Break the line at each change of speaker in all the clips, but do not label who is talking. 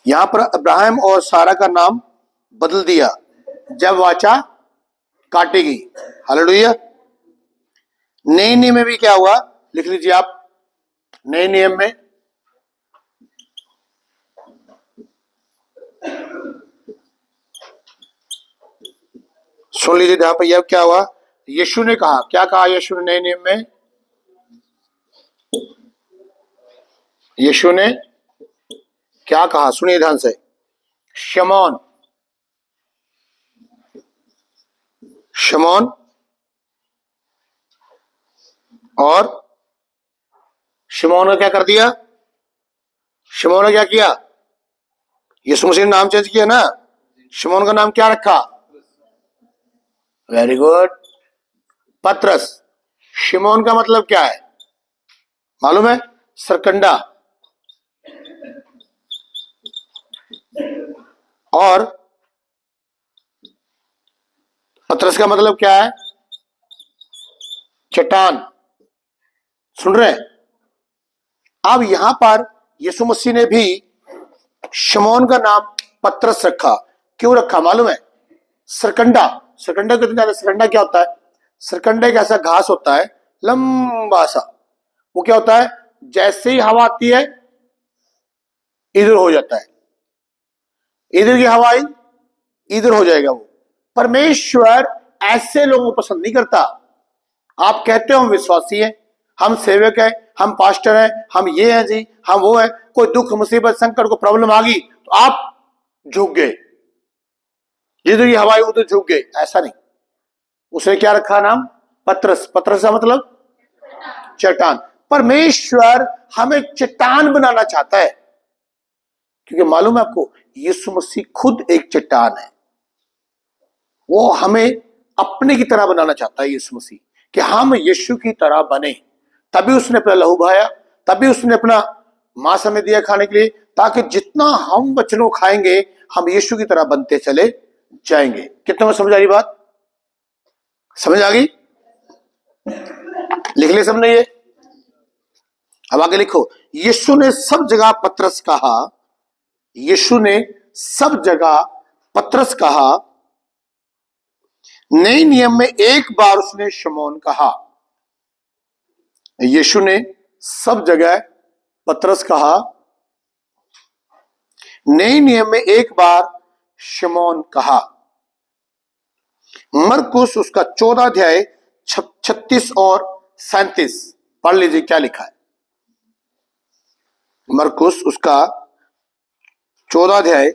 यहां पर अब्राहम और सारा का नाम बदल दिया जब वाचा काटेगी। हालेलुया। नए नियम में भी क्या हुआ, लिख लीजिए आप। नए नियम में सुन लीजिए ध्यान पर, यह क्या हुआ, यीशु ने कहा, क्या कहा यीशु ने नए नियम में? यीशु ने क्या कहा, सुनिए ध्यान से। शमौन, शमौन और शमौन ने क्या कर दिया? शमौन ने क्या किया? यीशु मसीह ने नाम चेंज किया ना। शमौन का नाम क्या रखा? वेरी गुड, पतरस। शिमोन का मतलब क्या है मालूम है? सरकंडा। और पतरस का मतलब क्या है? चट्टान। सुन रहे हैं? अब यहां पर यीशु मसीह ने भी शमौन का नाम पतरस रखा। क्यों रखा मालूम है? सरकंडा। सरकंडा कितना ज्यादा, सरकंडा क्या होता है? सरकंडा एक ऐसा घास होता है लंबा सा, वो क्या होता है, जैसे ही हवा आती है इधर हो जाता है, इधर की हवा आई इधर हो जाएगा वो। परमेश्वर ऐसे लोगों को पसंद नहीं करता। आप कहते हो हम विश्वासी हैं, हम सेवक हैं, हम पास्टर हैं, हम ये हैं जी, हम वो हैं, कोई दुख मुसीबत संकट को प्रॉब्लम आ गई तो आप झुक गए, जिधर की हवा आई उधर झुक गए, ऐसा नहीं। उसने क्या रखा नाम? पतरस। पतरस का मतलब चट्टान। परमेश्वर हमें चट्टान बनाना चाहता है, क्योंकि मालूम है आपको, यीशु मसीह खुद एक चट्टान है। वो हमें अपने की तरह बनाना चाहता है यीशु मसीह, कि हम यीशु की तरह बने। तभी उसने अपना लहू बहाया, तभी उसने अपना मांस हमें दिया खाने के लिए, ताकि जितना हम वचनों खाएंगे हम यीशु की तरह बनते चले जाएंगे। कितना में समझ आ रही बात? समझ आ गई? लिख ले सबने ये। अब आगे लिखो। यीशु ने सब जगह पतरस कहा, यीशु ने सब जगह पतरस कहा। नए नियम में एक बार उसने शमौन कहा। यीशु ने सब जगह पतरस कहा, नए नियम में एक बार शमौन कहा। मरकुस उसका 14 अध्याय 36 और 37 पढ़ लीजिए, क्या लिखा है। मरकुस उसका 14 अध्याय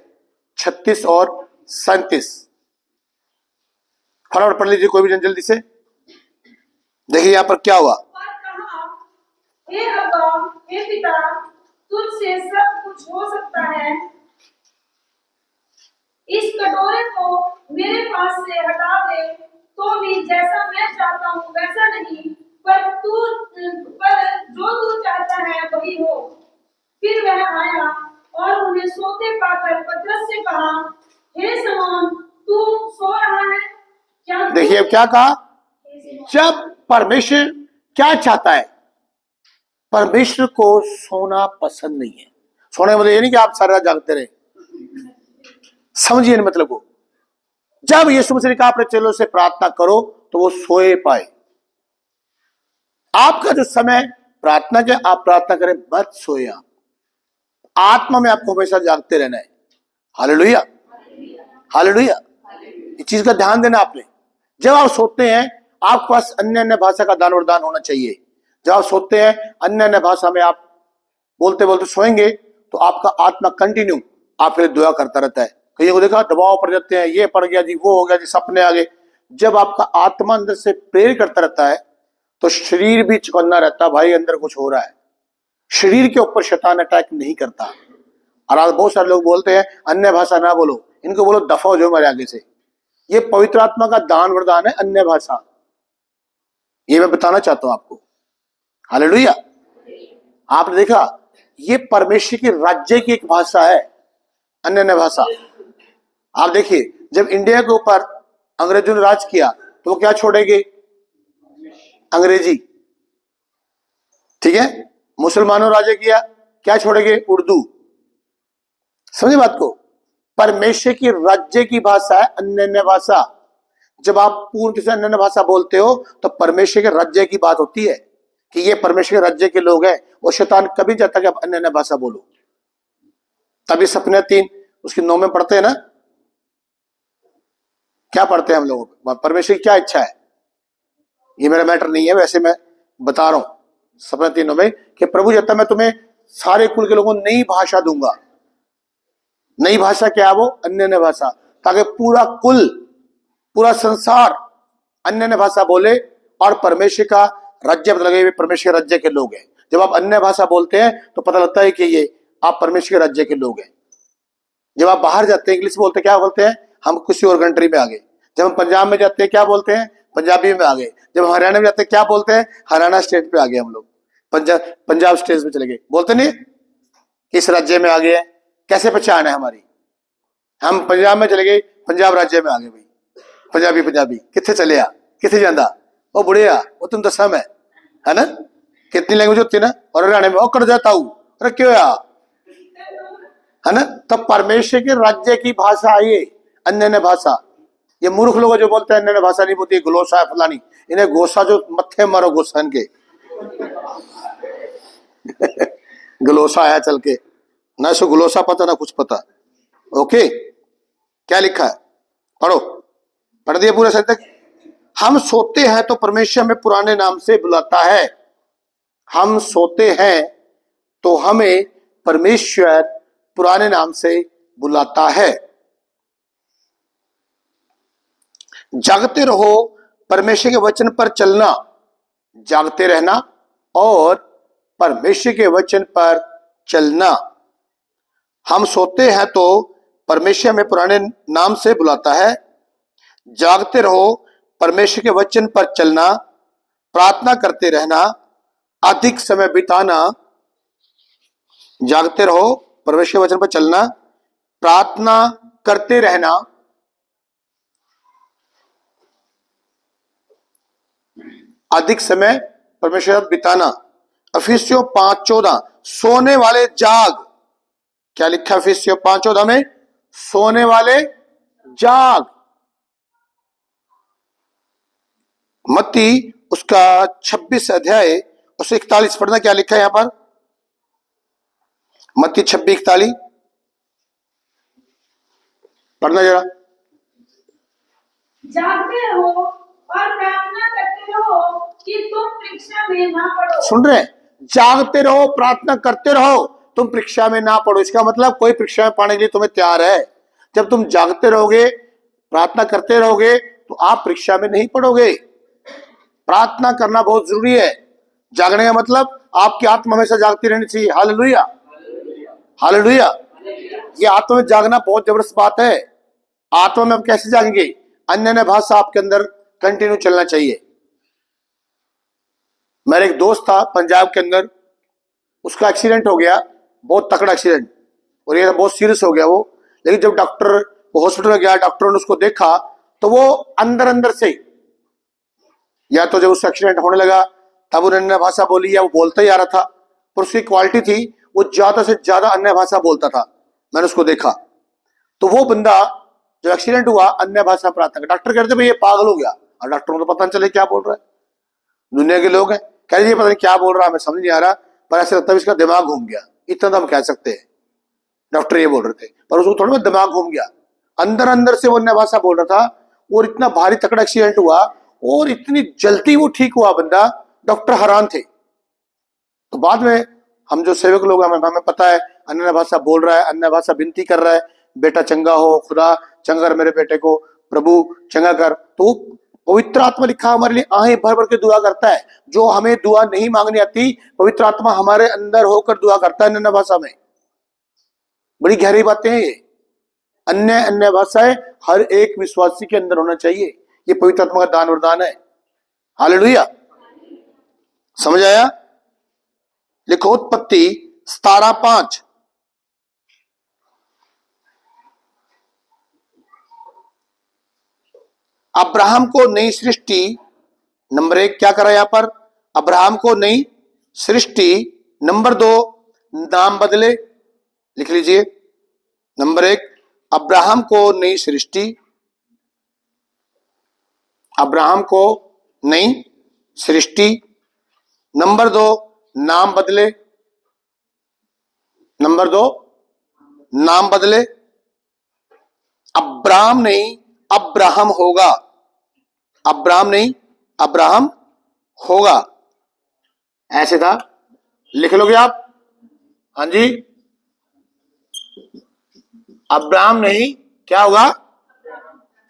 36 और 37 फटाफट पढ़ लीजिए, कोई भी जन जल्दी से। देखिए यहां पर क्या हुआ।
हे अब्बा, हे पिता, तुझसे सब कुछ हो सकता है। इस कटोरे को मेरे पास से हटा दे, तो भी जैसा मैं चाहता हूँ वैसा नहीं, पर जो तू चाहता है वही हो। फिर वह आया और उन्हें सोते पाकर पतरस से कहा, हे शमौन, तू सो रहा है क्या?
देखिए अब क्या कहा। जब परमेश्वर क्या चाहता है, परमेश्वर को सोना पसंद नहीं है। सोने का मतलब ये नहीं कि आप सारा रात जागते रहे, समझिए ना मतलब को। जब यीशु मसीह ने कहा अपने चेलों से प्रार्थना करो, तो वो सोए पाए। आपका जो समय प्रार्थना के, आप प्रार्थना करें, मत सोए। आप आत्मा में आपको हमेशा जागते रहना है। Hallelujah, hallelujah. इस चीज का ध्यान देना आपने। जब आप सोते हैं आपके पास अन्य अन्य भाषा का दान वरदान होना चाहिए। जब आप सोते हैं अन्य अन्य भाषा में आप बोलते बोलते सोएंगे, तो आपका आत्मा कंटिन्यू आपके लिए दुआ करता रहता है। कहीं को देखा, दबाव पड़ जाते हैं, ये पड़ गया जी, वो हो गया जी, सपने आ गए। जब आपका आत्मा अंदर से प्रेयर करता रहता है, तो शरीर भी चौकन्ना रहता है, भाई अंदर कुछ हो रहा है। शरीर के ऊपर शैतान अटैक नहीं करता। और आज बहुत सारे लोग बोलते हैं अन्य भाषा ना बोलो, इनको बोलो दफा हो जाओ मेरे आगे से। ये पवित्र आत्मा का दान वरदान है, अन्य भाषा। ये मैं बताना चाहता हूं आपको। हालेलुया। आपने देखा, ये परमेश्वर के राज्य की एक भाषा है, अन्य अन्य भाषा। आप देखिए, जब इंडिया के ऊपर अंग्रेजों ने राज किया, तो वो क्या छोड़ेंगे? अंग्रेजी। ठीक है। मुसलमानों ने राज किया, क्या छोड़ेंगे? उर्दू। समझे बात को? परमेश्वर की राज्य की भाषा है अन्य अन्य भाषा। जब आप पूर्ण से अन्य अन्य भाषा बोलते हो तो परमेश्वर के राज्य की बात होती है कि ये परमेश्वर के राज्य के लोग हैं। और शैतान कभी चाहता कि आप अन्य अन्य भाषा बोलो। तभी सपने 3 उसकी 9 में पढ़ते हैं ना, क्या पढ़ते हैं हम लोग? परमेश्वर की क्या इच्छा है? ये मेरा मैटर नहीं है, वैसे मैं बता रहा हूं सपने 3 में कि प्रभु कहता मैं तुम्हें सारे कुल के लोगों को नई भाषा दूंगा। नई भाषा क्या है? वो अन्य अन्य भाषा, ताकि पूरा कुल, पूरा संसार अन्य अन्य भाषा बोले और परमेश्वर का राज्य पता लगे हुए परमेश्वर के राज्य के लोग हैं। जब आप अन्य भाषा बोलते हैं तो पता लगता है कि ये आप परमेश्वर के राज्य के लोग हैं। जब आप बाहर जाते हैं इंग्लिश बोलते, क्या बोलते हैं? हम किसी और कंट्री में आ गए। जब हम पंजाब में जाते हैं क्या बोलते हैं? पंजाबी में आ गए। जब हरियाणा में जाते हैं क्या बोलते हैं? हरियाणा स्टेट पे आ गए हम लोग, पंजाब स्टेट में चले गए। बोलते नहीं किस राज्य में आ गए हैं? कैसे पहचान है हमारी? हम पंजाब में चले गए, पंजाब राज्य में आ गए। भाई पंजाबी पंजाबी कितने चले आ, कितने जाता वो बुढ़े आ, वो तुम दसा मैं, है ना? कितनी लैंग्वेज होती है ना। और हरियाणा में कर जाता हूं, अरे क्यों आ, है ना? तब परमेश्वर के राज्य की भाषा ये अन्य अन्य भाषा। ये मूर्ख लोग जो बोलते हैं अन्य अन्य भाषा नहीं बोलती, ग्लोसा है फलानी, इन्हें गोसा जो मत्थे मारो गोसा इनके ग्लोसा आया चल के, ना इसको ग्लोसा पता ना कुछ पता। ओके, क्या लिखा है? पढ़ो, पढ़ दिया पूरा सही तक। हम सोते हैं तो परमेश्वर हमें पुराने नाम से बुलाता है। हम सोते हैं तो हमें परमेश्वर पुराने नाम से बुलाता है। जागते रहो, परमेश्वर के वचन पर चलना। जागते रहना और परमेश्वर के वचन पर चलना। हम सोते हैं तो परमेश्वर हमें पुराने नाम से बुलाता है। जागते रहो, परमेश्वर के वचन पर चलना, प्रार्थना करते रहना, अधिक समय बिताना। जागते रहो, परमेश्वर के वचन पर चलना, प्रार्थना करते रहना, अधिक समय परमेश्वर के साथ बिताना। इफिसियों 5:14 सोने वाले जाग। क्या लिखा है इफिसियों 5:14 में? सोने वाले जाग। मत्ती उसका 26 अध्याय उससे 41 पढ़ना, क्या लिखा है यहां पर? मत्ती 26:41 पढ़ना जरा।
जागते रहो और प्रार्थना करते रहो कि तुम परीक्षा में ना पड़ो।
सुन रहे? जागते रहो, प्रार्थना करते रहो, तुम परीक्षा में ना पड़ो। इसका मतलब कोई परीक्षा में पाने के लिए तुम्हें तैयार है। जब तुम जागते रहोगे, प्रार्थना करते रहोगे तो आप परीक्षा में नहीं पड़ोगे। प्रार्थना करना बहुत जरूरी है। जागने का मतलब आपकी आत्मा हमेशा जागती रहनी चाहिए। Hallelujah, hallelujah. ये आत्मा में जागना बहुत जबरदस्त बात है। आत्मा में आप कैसे जागेंगे? अन्य अन्य भाषा आपके अंदर कंटिन्यू चलना चाहिए। मेरा एक दोस्त था पंजाब के अंदर, उसका एक्सीडेंट हो गया, बहुत तकड़ा एक्सीडेंट, और ये बहुत सीरियस हो गया वो। लेकिन जब डॉक्टर हॉस्पिटल में गया, डॉक्टरों ने उसको देखा तो वो अंदर अंदर से, या तो जब उसका एक्सीडेंट होने लगा तब उन्होंने अन्य भाषा बोली, या वो बोलता ही आ रहा था, पर उसकी क्वालिटी थी वो ज्यादा से ज्यादा अन्य भाषा बोलता था। मैंने उसको देखा तो वो बंदा जो एक्सीडेंट हुआ अन्य भाषा प्रार्थना, डॉक्टर कहते भाई ये पागल हो गया, और डॉक्टरों को तो पता नहीं चले क्या बोल रहा है। दुनिया के लोग हैं, कह रहे पता नहीं क्या बोल रहा है, हमें समझ नहीं आ रहा, पर ऐसा लगता है इसका दिमाग घूम गया। इतना तो हम कह सकते हैं, डॉक्टर ये बोल रहे थे, पर उसको थोड़ा बहुत दिमाग घूम गया। अंदर अंदर से वो अन्य भाषा बोल रहा था, और इतना भारी तकड़ा एक्सीडेंट हुआ और इतनी जल्दी वो ठीक हुआ बंदा, डॉक्टर हैरान थे। तो बाद में हम जो सेवक लोग हैं, हमें पता है अन्य भाषा बोल रहा है, अन्य भाषा विनती कर रहा है, बेटा चंगा हो, खुदा चंगा कर मेरे बेटे को, प्रभु चंगा कर। तो पवित्र आत्मा लिखा हमारे लिए आहें भर भर के दुआ करता है। जो हमें दुआ नहीं मांगनी आती, पवित्र आत्मा हमारे अंदर होकर दुआ करता है अन्य भाषा में। बड़ी गहरी बातें हैं ये। अन्य अन्य भाषाएं हर एक विश्वासी के अंदर होना चाहिए। ये पवित्र आत्मा का दान वरदान है। हालेलुया, समझ आया? लिखो उत्पत्ति 17:5। अब्राहम को नई सृष्टि, नंबर 1 क्या करा यहां पर? अब्राहम को नई सृष्टि। नंबर 2 नाम बदले, लिख लीजिए। नंबर 1, अब्राहम को नई सृष्टि, अब्राहम को नई सृष्टि। नंबर 2, नाम बदले, नंबर 2, नाम बदले। अब्राम नहीं अब्राहम होगा, अब्राम नहीं अब्राहम होगा, ऐसे था। लिख लोगे आप? हाँ जी, अब्राम नहीं क्या होगा?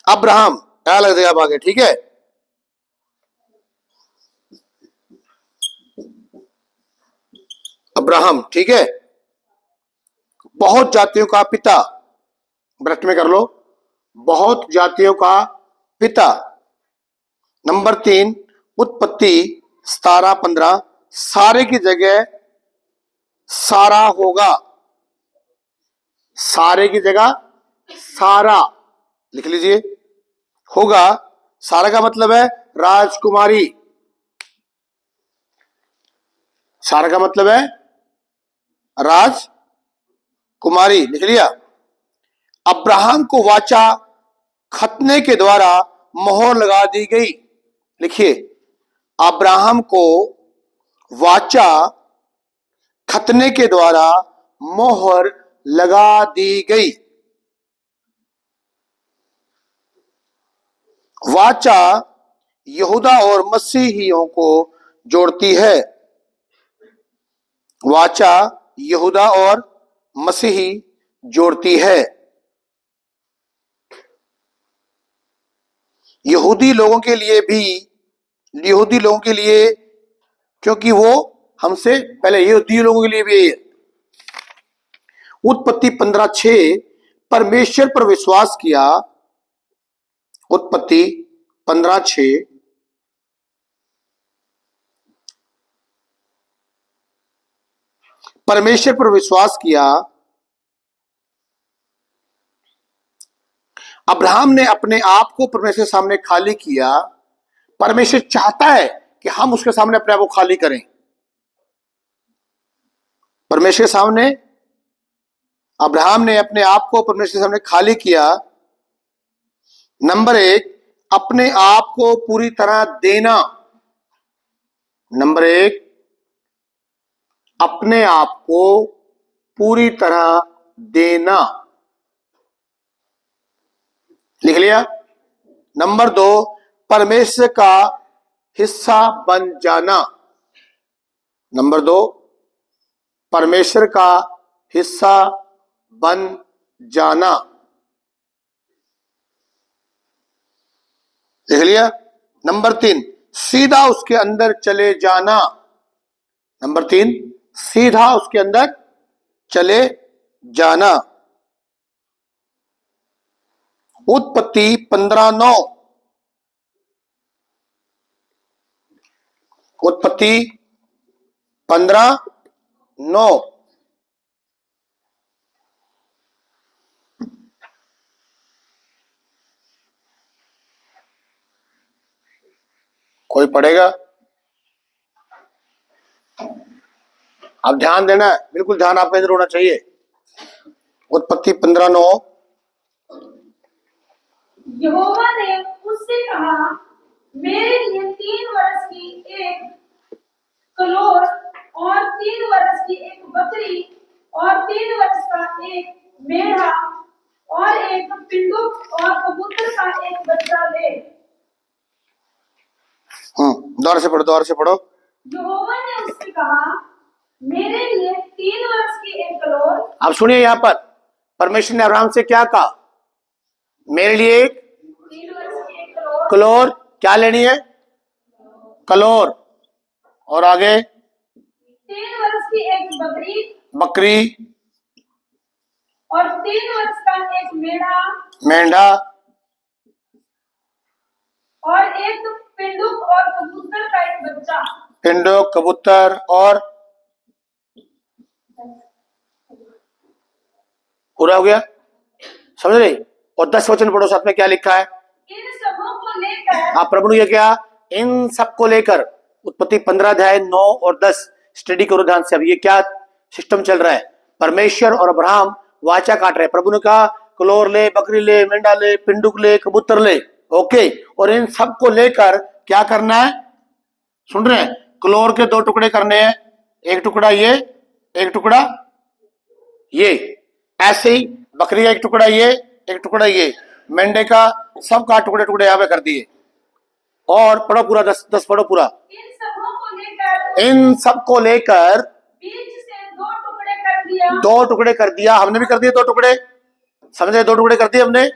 अब्राहम, क्या लग जाएगा आप आगे, ठीक है। अब्राहम, ठीक है। बहुत जातियों का पिता, ब्रैकेट में कर लो, बहुत जातियों का पिता। नंबर 3, उत्पत्ति 17:15, सारे की जगह सारा होगा, सारे की जगह सारा लिख लीजिए, होगा। सारा का मतलब है राजकुमारी, सारा का मतलब है राजकुमारी, लिख लिया। अब्राहम को वाचा खतने के द्वारा मोहर लगा दी गई, लिखिए। अब्राहम को वाचा खतने के द्वारा मोहर लगा दी गई। वाचा यहूदा और मसीहियों को जोड़ती है, वाचा यहूदा और मसीही जोड़ती है। यहूदी लोगों के लिए भी, यहूदी लोगों के लिए, क्योंकि वो हमसे पहले, यहूदी लोगों के लिए भी है। उत्पत्ति 15:6, परमेश्वर पर विश्वास किया, उत्पत्ति 15:6, परमेश्वर पर विश्वास किया। अब्राहम ने अपने आप को परमेश्वर के सामने खाली किया। परमेश्वर चाहता है कि हम उसके सामने अपने आप को खाली करें। परमेश्वर के सामने अब्राहम ने अपने आप को परमेश्वर के सामने खाली किया। नंबर 1, अपने आप को पूरी तरह देना। नंबर 1, अपने आप को पूरी तरह देना, लिख लिया। नंबर 2, परमेश्वर का हिस्सा बन जाना। नंबर 2, परमेश्वर का हिस्सा बन जाना, लिख लिया। नंबर 3, सीधा उसके अंदर चले जाना। नंबर 3, सीधा उसके अंदर चले जाना। उत्पत्ति 15:9, उत्पत्ति 15:9, कोई पढ़ेगा? आप ध्यान देना है, बिल्कुल ध्यान आपका इधर होना चाहिए। उत्पत्ति 15:9,
यहोवा ने उससे कहा, मेरे लिए 3 वर्ष की एक कलोर और 3 वर्ष की एक बकरी और 3 वर्ष का एक मेढ़ा और एक पिंडुक और कबूतर का एक बच्चा ले।
दोबारा से पढ़ो, दोबारा से पढ़ो।
यहोवा ने उससे कहा, मेरे लिए 3 वर्ष की एक कलोर।
अब सुनिए, यहां पर परमेश्वर ने अब्राहम से क्या कहा? मेरे लिए एक
3 वर्ष की एक कलोर,
कलोर, क्या लेनी है? कलोर। और आगे
3 वर्ष की एक बकरी
बकरी
और 3 वर्ष का एक मेढ़ा
मेंढा
और एक पिंडुक और कबूतर का एक बच्चा।
पिंडो, कबूतर और पूरा हो गया, समझ रहे? और 10 वचन पढ़ो, साथ में क्या लिखा है?
इन सबों को लेकर,
आप प्रभु ने ये क्या? इन सबको लेकर। उत्पत्ति 15:9 और 10 स्टडी करो ध्यान से। अब ये क्या सिस्टम चल रहा है? परमेश्वर और अब्राहम वाचा काट रहे हैं। प्रभु ने कहा क्लोर ले, बकरी ले, मेंढा ले, पिंडुक ले, कबूतर ले, ओके, और इन सबको लेकर क्या करना है, सुन रहे हैं, क्लोर के 2 टुकड़े करने हैं, एक टुकड़ा ये, एक टुकड़ा ये, ऐसे ही बकरी का 1 टुकड़ा ये, 1 टुकड़ा ये, मेंढे का सबका टुकड़े टुकड़े यहां पे कर दिए। और पढ़ो पूरा 10 पढ़ो पूरा। इन सबको लेकर
बीच से 2 टुकड़े कर दिया।
2 टुकड़े कर दिया, हमने भी कर दिए 2 टुकड़े, समझे, 2 टुकड़े कर दिए हमने,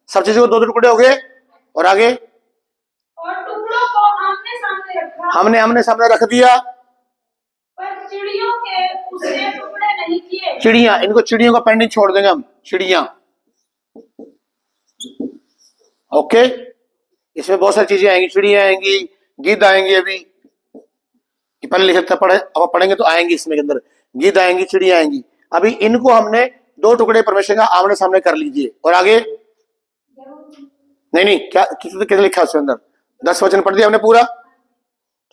सब चीजों को 2 टुकड़े हो गए। और आगे,
और टुकड़ों को आमने सामने रखा।
हमने आमने सामने रख दिया,
पर चिड़ियों के उसने टुकड़े नहीं किए।
चिड़ियां, इनको चिड़ियों का पेंडिंग छोड़ देंगे हम, चिड़ियां, ओके, इसमें बहुत सारी चीजें आएंगी, चिड़ियां आएंगी, गिद्ध आएंगी, अभी पहले लिखते पढ़े, अब पढ़ेंगे तो आएंगी इसमें के अंदर, गिद्ध आएंगी, चिड़ियां आएंगी। अभी इनको हमने 2 टुकड़े परमेश्वर का आमने सामने कर लीजिए। और आगे, नहीं क्या किसी लिखा उसके अंदर, 10 वचन पढ़ दिया हमने पूरा,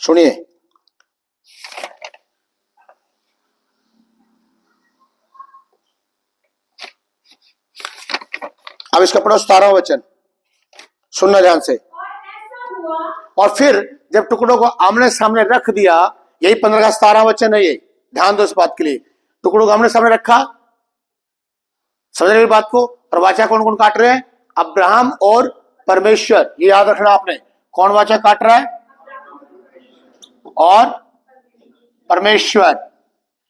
सुनिए। अब इसका पढ़ो 17वां वचन, सुनना ध्यान से।
और ऐसा हुआ,
और फिर जब टुकड़ों को आमने सामने रख दिया, यही 15 का 17वां वचन है, ये ध्यान दो इस बात के लिए, टुकड़ों को आमने सामने रखा, समझ रहे बात को। और वाचा कौन कौन काट रहे हैं, अब्राहम और परमेश्वर, ये याद रखना आपने, कौन वाचा काट रहा है, और परमेश्वर,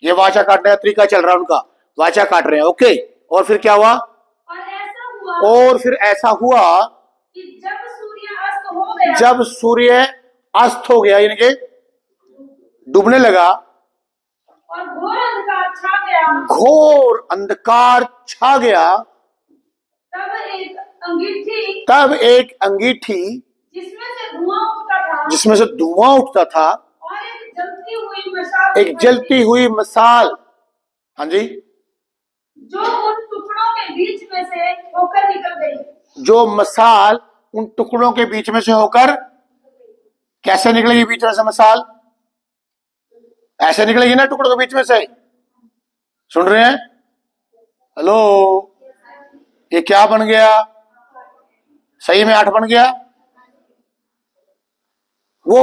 ये वाचा काटने का तरीका चल रहा है उनका, वाचा काट रहे हैं, ओके। और फिर क्या हुआ, और फिर ऐसा हुआ
कि जब सूर्य अस्त हो गया,
जब सूर्य अस्त हो गया, यानी कि डूबने लगा,
और घोर अंधकार छा गया,
घोर अंधकार छा गया,
तब एक अंगीठी
जिसमें
से धुआं उठता था,
और
एक जलती हुई मशाल,
हाँ जी,
जो उन टुकड़ों के बीच में से होकर निकल गई।
जो मशाल उन टुकड़ों के बीच में से होकर, कैसे निकलेगी बीच में से मशाल, ऐसे निकलेगी ना टुकड़ों के बीच में से, सुन रहे हैं, हेलो, ये क्या बन गया, सही में 8 बन गया। वो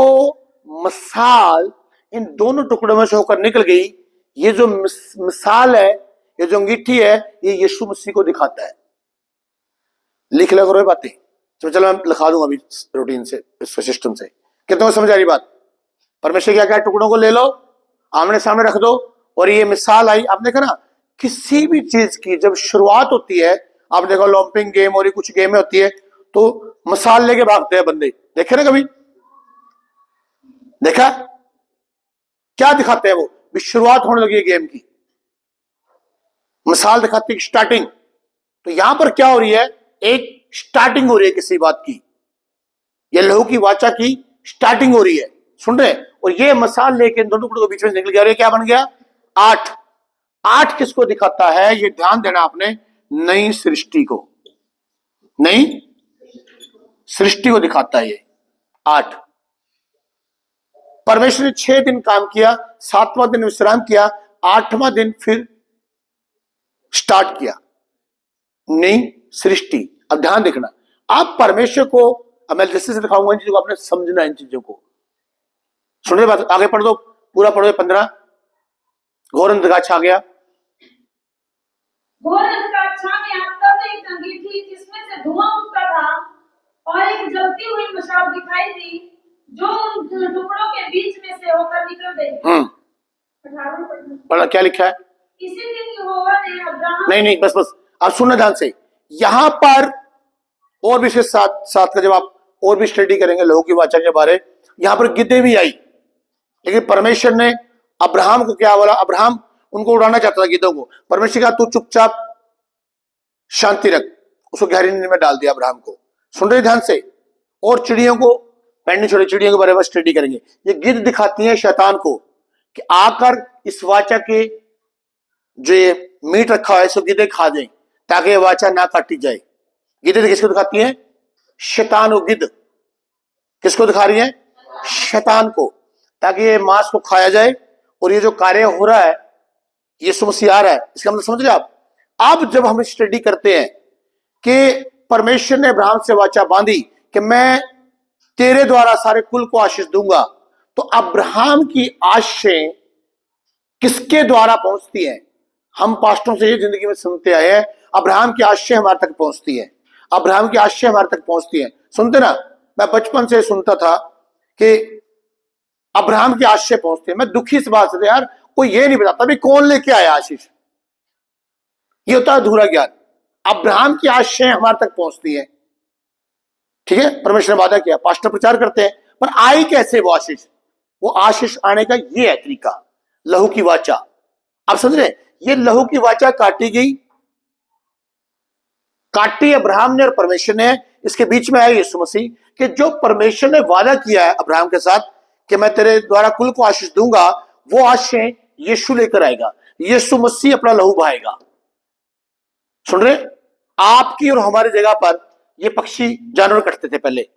मशाल इन दोनों टुकड़ों में से होकर निकल गई। ये जो मिसाल है, ये जो अंगीठी है, ये यीशु मसीह को दिखाता है। लिख ले करो ये बातें, चलो मैं लिखा दूंगा अभी रूटीन से, इस सिस्टम से, कितनों को समझ आ रही बात। परमेश्वर क्या क्या, टुकड़ों को ले लो, आमने सामने रख दो, और ये मिसाल आई। आप देखा ना, किसी भी चीज की जब शुरुआत होती है, आप देखो लॉम्पिंग गेम और ये कुछ गेम होती है, तो मिसाल लेके भागते हैं बंदे, देखे ना कभी, देखा क्या दिखाते हैं वो, भी शुरुआत होने लगी है गेम की, मिसाल दिखाती है स्टार्टिंग। तो यहां पर क्या हो रही है, एक स्टार्टिंग हो रही है किसी बात की, ये लहू की वाचा की स्टार्टिंग हो रही है, सुन रहे। और ये मिसाल लेके दोनों टुकड़ों के बीच में निकल गया, और ये क्या बन गया, 8। 8 किसको दिखाता है, ये ध्यान देना आपने, नई सृष्टि को, नई सृष्टि को दिखाता है ये 8। परमेश्वर ने 6 दिन काम किया, 7वां दिन विश्राम किया, 8वां दिन फिर स्टार्ट किया नई सृष्टि। अब ध्यान देखना, आप परमेश्वर को, अब मैं जैसे से दिखाऊंगा इन चीजों को, आपने समझना इन चीजों को, सुन रहे बात, आगे पढ़ दो, पूरा पढ़ो 15। घोर अंधकार छा गया,
घोर अंधकार छा गया, तब एक अंगीठी जिसमें से धुआं उठता था और एक जलती हुई मशाल दिखाई दी, जो उन टुकड़ों के बीच में से होकर निकल गई।
पढ़ना क्या लिखा है,
इसी दिन यहोवा ने अब्राहम,
नहीं बस आप सुनना ध्यान से। यहां पर और भी इसके साथ साथ का जब आप और भी स्टडी करेंगे लोगों की वाचा के बारे, यहां पर गिद्धे भी आई, लेकिन परमेश्वर ने अब्राहम को क्या बोला, अब्राहम उनको उड़ाना चाहता था गिद्धों को, परमेश्वर का तू चुपचाप शांति रख, उसको गहरी नींद में डाल दिया अब्राहम को, सुन रहे ध्यान से। और चिड़ियों को पैंडी छोड़े, चिड़ियों के बारे में स्टडी करेंगे। ये गिद्ध दिखाती है शैतान को कि आकर इस वाचा के जो ये मीट रखा है इसको गिद्धे खा दें, ताकि ये वाचा ना काटी जाए। गिद्धे किसको दिखाती है, शैतान को। गिद्ध किसको दिखा रही है, शैतान को, ताकि ये मांस को खाया जाए। और ये जो कार्य हो रहा है, यीशु मसीह आ रहा है, इसका मतलब समझ रहे आप, अब जब हम स्टडी करते हैं कि परमेश्वर ने अब्राहम से वाचा बांधी कि मैं तेरे द्वारा सारे कुल को आशीष दूंगा, तो अब्राहम की आशीषें किसके द्वारा पहुंचती हैं? हम पास्टरों से ये जिंदगी में सुनते आए हैं, अब्राहम की आशीषें हमारे तक पहुंचती है, अब्राहम की आशीषें हमारे तक पहुंचती है। सुनते ना, मैं बचपन से सुनता था कि अब्राहम की आशीषें पहुंचती है। मैं दुखी इस बात से, यार कोई ये नहीं बताता भी कौन लेके आया आशीष। ये होता है अधूरा ज्ञान। अब्राहम की आशीषें हमारे तक पहुंचती है, ठीक है, परमेश्वर ने वादा किया, पास्टर प्रचार करते हैं, पर आई कैसे वो आशीष? वो आशीष आने का ये है तरीका, लहू की वाचा। आप समझ रहे हैं? ये लहू की वाचा काटी गई, काटी अब्राहम ने और परमेश्वर ने। इसके बीच में आया यीशु मसीह कि जो परमेश्वर ने वादा किया है अब्राहम के साथ कि मैं तेरे द्वारा कुल को आशीष दूंगा, वो आशीषें यीशु लेकर आएगा। यीशु मसीह अपना लहू बहाएगा। सुन रहे? आपकी और हमारी जगह पर ये पक्षी जानवर कटते थे पहले,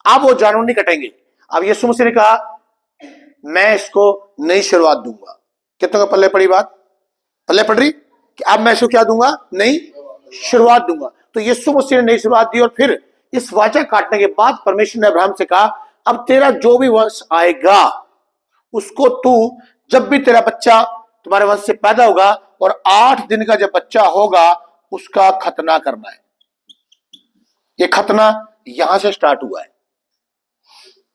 अब वो जानवर नहीं कटेंगे। अब यीशु मसीह ने कहा मैं इसको नई शुरुआत दूंगा। कितनों का पल्ले पड़ी बात? पल्ले पड़ रही कि अब मैं इसको क्या दूंगा? नई शुरुआत दूंगा। तो यीशु मसीह ने नई शुरुआत दी, और फिर इस वाचा काटने के बाद परमेश्वर ने अब्राहम से कहा अब तेरा जो भी वंश आएगा उसको तू, जब भी तेरा बच्चा तुम्हारे वंश से पैदा होगा और 8 दिन का जब बच्चा होगा उसका खतना करना है। ये खतना यहां से स्टार्ट हुआ है,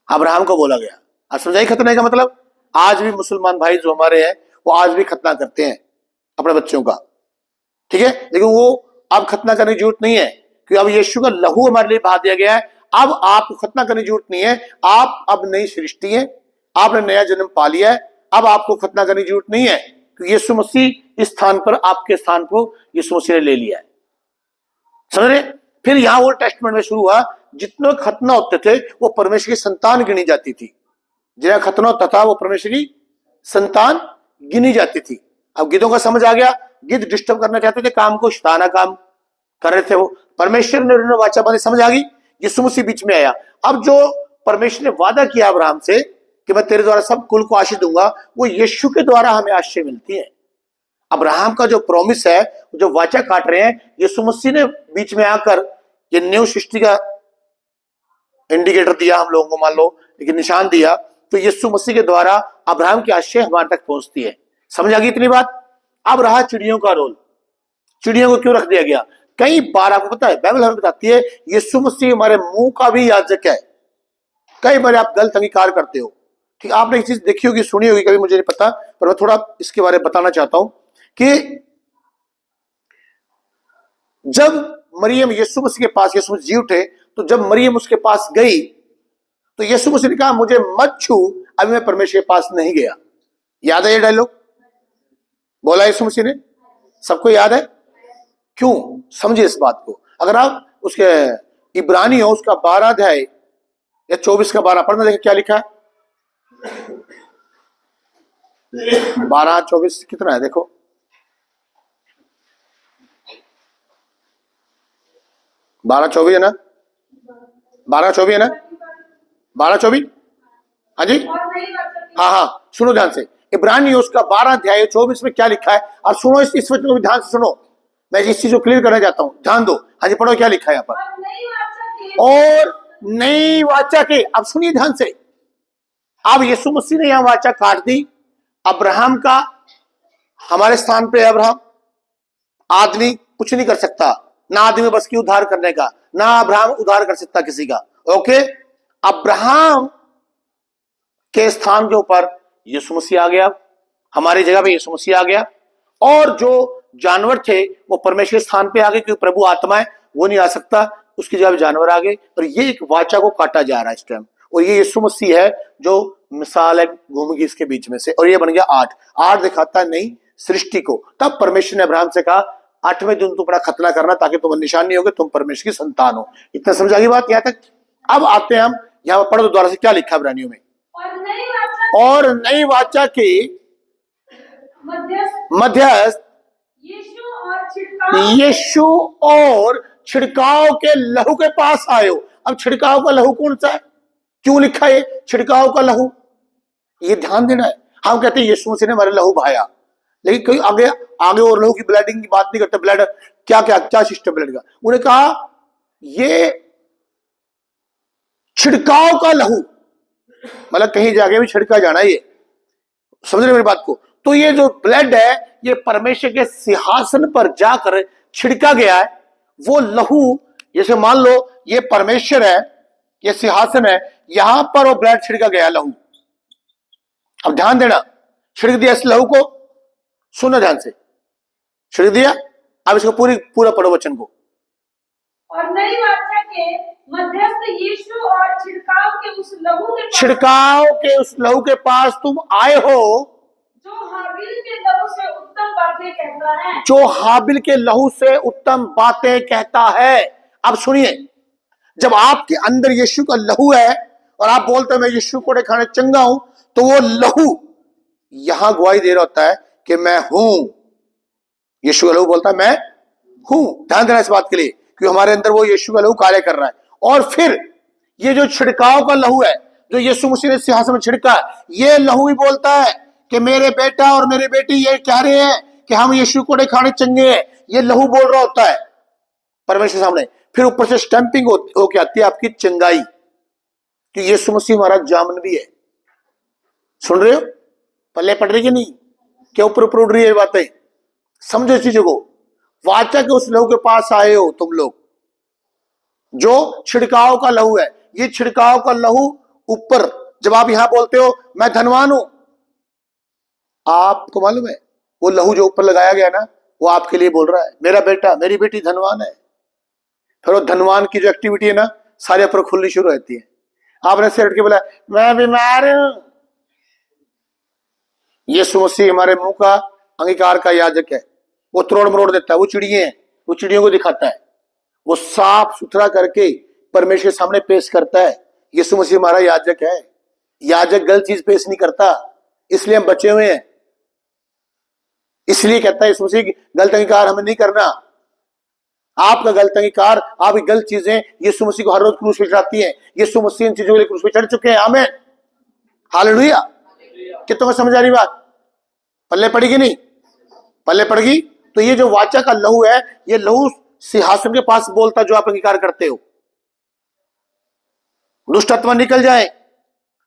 अब्राहम को बोला गया। आज समझाई खतने का मतलब? आज भी मुसलमान भाई जो हमारे हैं वो आज भी खतना करते हैं अपने बच्चों का, ठीक है, लेकिन वो अब खतना करने की जरूरत नहीं है, क्योंकि अब यीशु का लहू हमारे लिए बहा दिया गया है। अब आपको खतना करने की जरूरत नहीं है, आप अब नई सृष्टि है, आपने नया जन्म पा लिया है। अब आपको खतना करने की जरूरत नहीं है, क्योंकि यीशु मसीह इस स्थान पर, आपके स्थान को यीशु मसीह ने ले लिया है। समझ रहे? फिर यहां ओल्ड टेस्टमेंट में शुरू हुआ, जितने खतना होते थे वो परमेश्वर की संतान गिनी जाती थी। जिन्हें खतना होता था वो परमेश्वर की संतान गिनी जाती थी। अब गिद्धों का समझ आ गया, गिद्ध डिस्टर्ब करना चाहते थे काम को, शैताना काम कर रहे थे वो। परमेश्वर ने उन्होंने वाचा बांधी, समझ आ गई, यीशु मसीह बीच में आया। अब जो परमेश्वर ने वादा किया अब्राहम से कि मैं तेरे द्वारा सब कुल को आशीष दूंगा, वो यीशु के द्वारा हमें आशीष मिलती है। अब्राहम का जो प्रॉमिस है, जो वाचा काट रहे हैं, यीशु मसीह ने बीच में आकर ये न्यू सृष्टि का इंडिकेटर दिया हम लोगों को, मान लो, लेकिन निशान दिया, तो यीशु मसीह के द्वारा अब्राहम की आशीष हमारे तक पहुंचती है। समझ आ गई इतनी बात? अब रहा चिड़ियों का रोल। चिड़ियों को क्यों रख दिया गया? कई बार आपको पता है, बाइबल हमें बताती है यीशु मसीह हमारे मुंह का भी याजक है। कई बार आप गलत अंगीकार करते हो, ठीक, आपने एक चीज देखी होगी, सुनी होगी, कभी मुझे नहीं पता, पर मैं थोड़ा इसके बारे में बताना चाहता हूं कि जब मरियम यीशु मसीह के पास, यीशु मसीह जी उठे, तो जब मरियम उसके पास गई तो यीशु मसीह ने कहा मुझे मत छू, अभी मैं परमेश्वर के पास नहीं गया। याद है ये डायलॉग? बोला यीशु मसीह ने, सबको याद है? क्यों? समझिए इस बात को। अगर आप उसके इब्रानी हो, उसका 12 अध्याय या 24 का 12 पढ़ना, देखें क्या लिखा है। 12-24 कितना है? देखो, 12-24 है ना? 12-24 है ना? 12-24, हाँ जी, हाँ हाँ, सुनो ध्यान से। इब्रानी उसका 12 अध्याय 24 में क्या लिखा है, और सुनो इस वचन को भी ध्यान से सुनो, मैं इस चीज को क्लियर करना चाहता हूं, ध्यान दो। हाँ जी, पढ़ो क्या लिखा है यहाँ पर। और नई वाचा के, अब सुनिए ध्यान से, अब यीशु मसीह ने यहां वाचा काट दी। अब्राहम का हमारे स्थान पे अब्राहम, आदमी कुछ नहीं कर सकता, ना आदमी बस की उद्धार करने का, ना अब्राहम उद्धार कर सकता किसी का। ओके, अब्राहम के स्थान के ऊपर यीशु मसीह आ गया, हमारी जगह पे यीशु मसीह आ गया। और जो जानवर थे वो परमेश्वर के स्थान पे आ गए, क्योंकि प्रभु आत्मा है, वो नहीं आ सकता, उसकी जगह जानवर आ गए। और ये एक वाचा को काटा जा रहा है इस टाइम, और ये यीशु मसीह है जो मिसाल है घूम गई इसके बीच में से, और ये बन गया 8 दिखाता है नई सृष्टि को। तब परमेश्वर ने अब्राहम से कहा 8वें दिन तुम बड़ा खतना करना, ताकि तुम निशान नहीं होगे, तुम परमेश्वर की संतान हो। इतना समझ आ गई बात यहाँ तक? अब आते हैं हम यहाँ पढ़ो द्वारा से क्या लिखा है इब्रानियों में। और नई वाचा के मध्यस्थ यीशु और छिड़काव के लहू के पास आए हो। अब छिड़काव का लहू कौन सा है? क्यों लिखा है छिड़काव का लहू? ये ध्यान देना है। हम कहते हैं यीशु मसीह ने हमारे लहू बहाया, लेकिन कोई आगे आगे और लहू की ब्लडिंग की बात नहीं करते, ब्लड क्या क्या क्या सिस्टम ब्लड का। उन्हें कहा ये छिड़काव का लहू, मतलब कहीं जाके भी छिड़का जाना, ये समझ रहे मेरी बात को। तो ये जो ब्लड है ये परमेश्वर के सिंहासन पर जाकर छिड़का गया है। वो लहू, जैसे मान लो ये परमेश्वर है, ये सिंहासन है, यहां पर वो ब्लड छिड़का गया लहू। अब ध्यान देना, छिड़क दिया इस लहू को, सुनो ध्यान से, छिड़क दिया। अब इसको पूरा पढ़ो वचन को।
और नई वाचा के मध्यस्थ यीशु और छिड़काव के उस लहू के पास तुम आए हो, जो हाबिल के लहू से उत्तम बातें कहता है, जो हाबिल के लहू से उत्तम बातें कहता है। अब सुनिए, जब आपके अंदर यीशु का लहू है और आप बोलते हैं मैं यीशु को खाने चंगा हूं, तो वो लहू यहां गवाही दे रहा होता है कि मैं हूं। यीशु का लहू बोलता है मैं हूं। ध्यान देना इस बात के लिए, क्योंकि हमारे अंदर वो यीशु का लहू कार्य कर रहा है। और फिर ये जो छिड़काव का लहू है, जो यीशु मसीह ने सिंहासन में छिड़का, ये लहू ही बोलता है कि मेरे बेटा और मेरी बेटी ये कह रहे हैं कि हम यीशु को खाने चंगे हैं। ये लहू बोल रहा होता है परमेश्वर सामने। फिर ऊपर से स्टैंपिंग होके आती है आपकी चंगाई, कि यीशु मसीह हमारा जामन भी है। सुन रहे हो, पल्ले पड़ रही कि नहीं, क्या ऊपर ऊपर उड़ रही है बातें? समझो इस चीजों को। वाचा के उस लहू के पास आए हो तुम लोग, जो छिड़काव का लहू है। ये छिड़काव का लहू ऊपर, जब आप यहां बोलते हो मैं धनवान हूं, आपको मालूम है वो लहू जो ऊपर लगाया गया ना, वो आपके लिए बोल रहा है मेरा बेटा मेरी बेटी धनवान है। फिर वो धनवान की जो एक्टिविटी है ना, सारे ऊपर खुलनी शुरू होती है। आपने सिर हट के बोला मैं बीमार हूं, यीशु मसीह हमारे मुंह का अंगीकार का याजक है। वो तोड़ मरोड़ देता है, वो चिड़िए हैं, वो चिड़ियों को दिखाता है, वो साफ सुथरा करके परमेश्वर के सामने पेश करता है। यीशु मसीह हमारा याजक है। याजक गलत चीज पेश नहीं करता, इसलिए हम बचे हुए हैं। इसलिए कहता है यीशु मसीह गलत अंगीकार हमें नहीं करना। आपका गलत अंगीकार, आपकी गलत चीजें यीशु मसीह को हर रोज क्रूस पे चढ़ाती है। यीशु मसीह इन चीजों के लिए क्रूस पे चढ़ चुके हैं। आमीन, हालेलुया। कितनों को समझ आ रही बात? पल्ले पड़ेगी नहीं? पल्ले पड़ेगी। तो ये जो वाचा का लहू है, ये लहू सिंहासन के पास बोलता जो आप अंगीकार करते हो, दुष्ट आत्मा निकल जाए,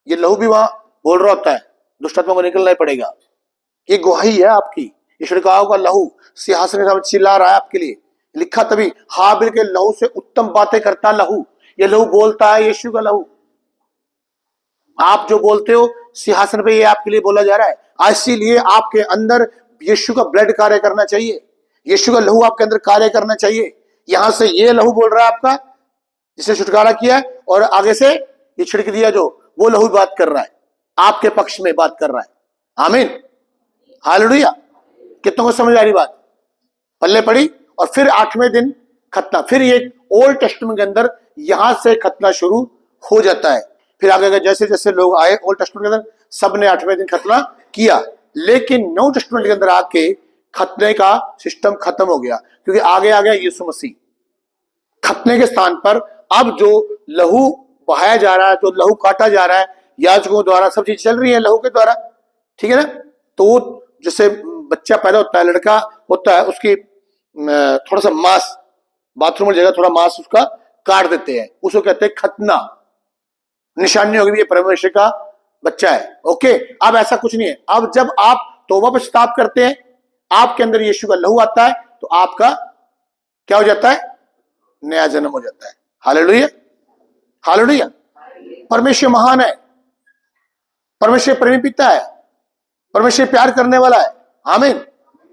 ये लहू भी वहां बोल रहा होता है दुष्ट आत्मा को निकलना ही पड़ेगा। ये गवाही है आपकी। ये छिड़काव का लहू सिंहासन के सामने चिल्ला रहा है आपके लिए। लिखा तभी हाबिल के लहू से उत्तम बातें करता लहू। ये लहू बोलता है यीशु का लहू। आप जो बोलते हो सिंहासन पे, ये आपके लिए बोला जा रहा है। इसीलिए आपके अंदर यीशु का ब्लड कार्य करना चाहिए, यीशु का लहू आपके अंदर कार्य करना चाहिए। यहां से ये लहू बोल रहा है आपका, जिसे छुटकारा किया, और आगे से ये छिड़क दिया जो, वो लहू बात कर रहा है, आपके पक्ष में बात कर रहा है। आमीन, हालेलुया। कितनों को समझ आ रही बात? पल्ले पड़ी। और फिर 8वें दिन खतना। फिर ये ओल्ड टेस्टमेंट के अंदर यहां से खतना शुरू हो जाता है। फिर आगे जैसे जैसे लोग आए ओल्ड टेस्टमेंट के अंदर, सबने 8वें दिन खतना किया। लेकिन न्यू टेस्टमेंट के अंदर आके खतने का सिस्टम खत्म हो गया, क्योंकि आगे आ गया यीशु मसीह। खतने के स्थान पर अब जो लहू बहाया जा रहा है, जो लहू काटा जा रहा है याजकों द्वारा, सब चीज चल रही है लहू के द्वारा, ठीक है ना। तो जैसे बच्चा पैदा होता है, लड़का होता है, उसकी थोड़ा सा मांस, बाथरूम की जगह थोड़ा मांस उसका काट देते हैं, उसको कहते हैं खतना। निशानी होगी ये परमेश्वर का बच्चा है। ओके, अब ऐसा कुछ नहीं है। अब जब आप तौबा पश्चाताप करते हैं, आपके अंदर यीशु का लहू आता है, तो आपका क्या हो जाता है? नया जन्म हो जाता है। Hallelujah, hallelujah. परमेश्वर महान है, परमेश्वर प्रेमी पिता है, परमेश्वर प्यार करने वाला है। आमीन,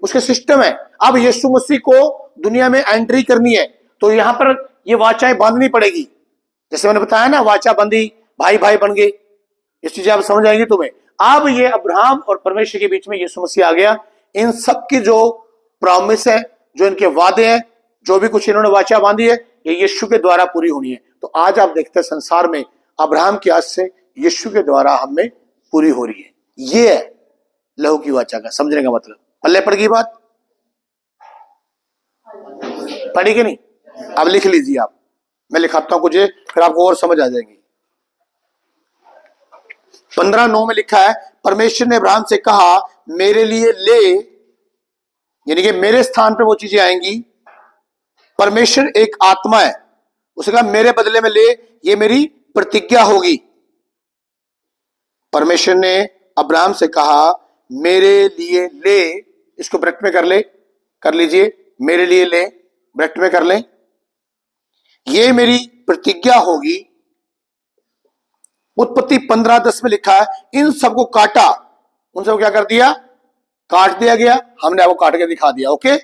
उसके सिस्टम है। अब यीशु मसीह को दुनिया में एंट्री करनी है, तो यहां पर ये वाचाएं बांधनी पड़ेगी। जैसे मैंने बताया ना, वाचा बंधी, भाई भाई बन गए, इस चीजें आप समझ आएंगी तुम्हें। अब ये अब्राहम और परमेश्वर के बीच में यीशु मसीह आ गया। इन सब की जो प्रॉमिस है, जो इनके वादे हैं, जो भी कुछ इन्होंने वाचा बांधी है, ये यीशु के द्वारा पूरी होनी है। तो आज आप देखते हैं संसार में अब्राहम की आज से यीशु के द्वारा हमें पूरी हो रही है। ये है लहू की वाचा का समझने का मतलब। पल्ले पड़ गई बात? पढ़ी कि नहीं? अब लिख लीजिए आप, मैं लिखाता हूं कुछ, फिर आपको और समझ आ जाएगी। 15:9 में लिखा है, परमेश्वर ने अब्राहम से कहा मेरे लिए ले
यानी कि मेरे स्थान पे वो चीजें आएंगी। परमेश्वर एक आत्मा है, उसने कहा मेरे बदले में ले, ये मेरी प्रतिज्ञा होगी। परमेश्वर ने अब्राहम से कहा मेरे लिए ले, इसको ब्रैकेट में कर लीजिए, मेरे लिए ले, ब्रैकेट में कर लें, ये मेरी प्रतिज्ञा होगी। उत्पत्ति 15:10 में लिखा है इन सबको काटा, उन सबको क्या कर दिया, काट दिया गया। हमने आपको काट के दिखा दिया, ओके।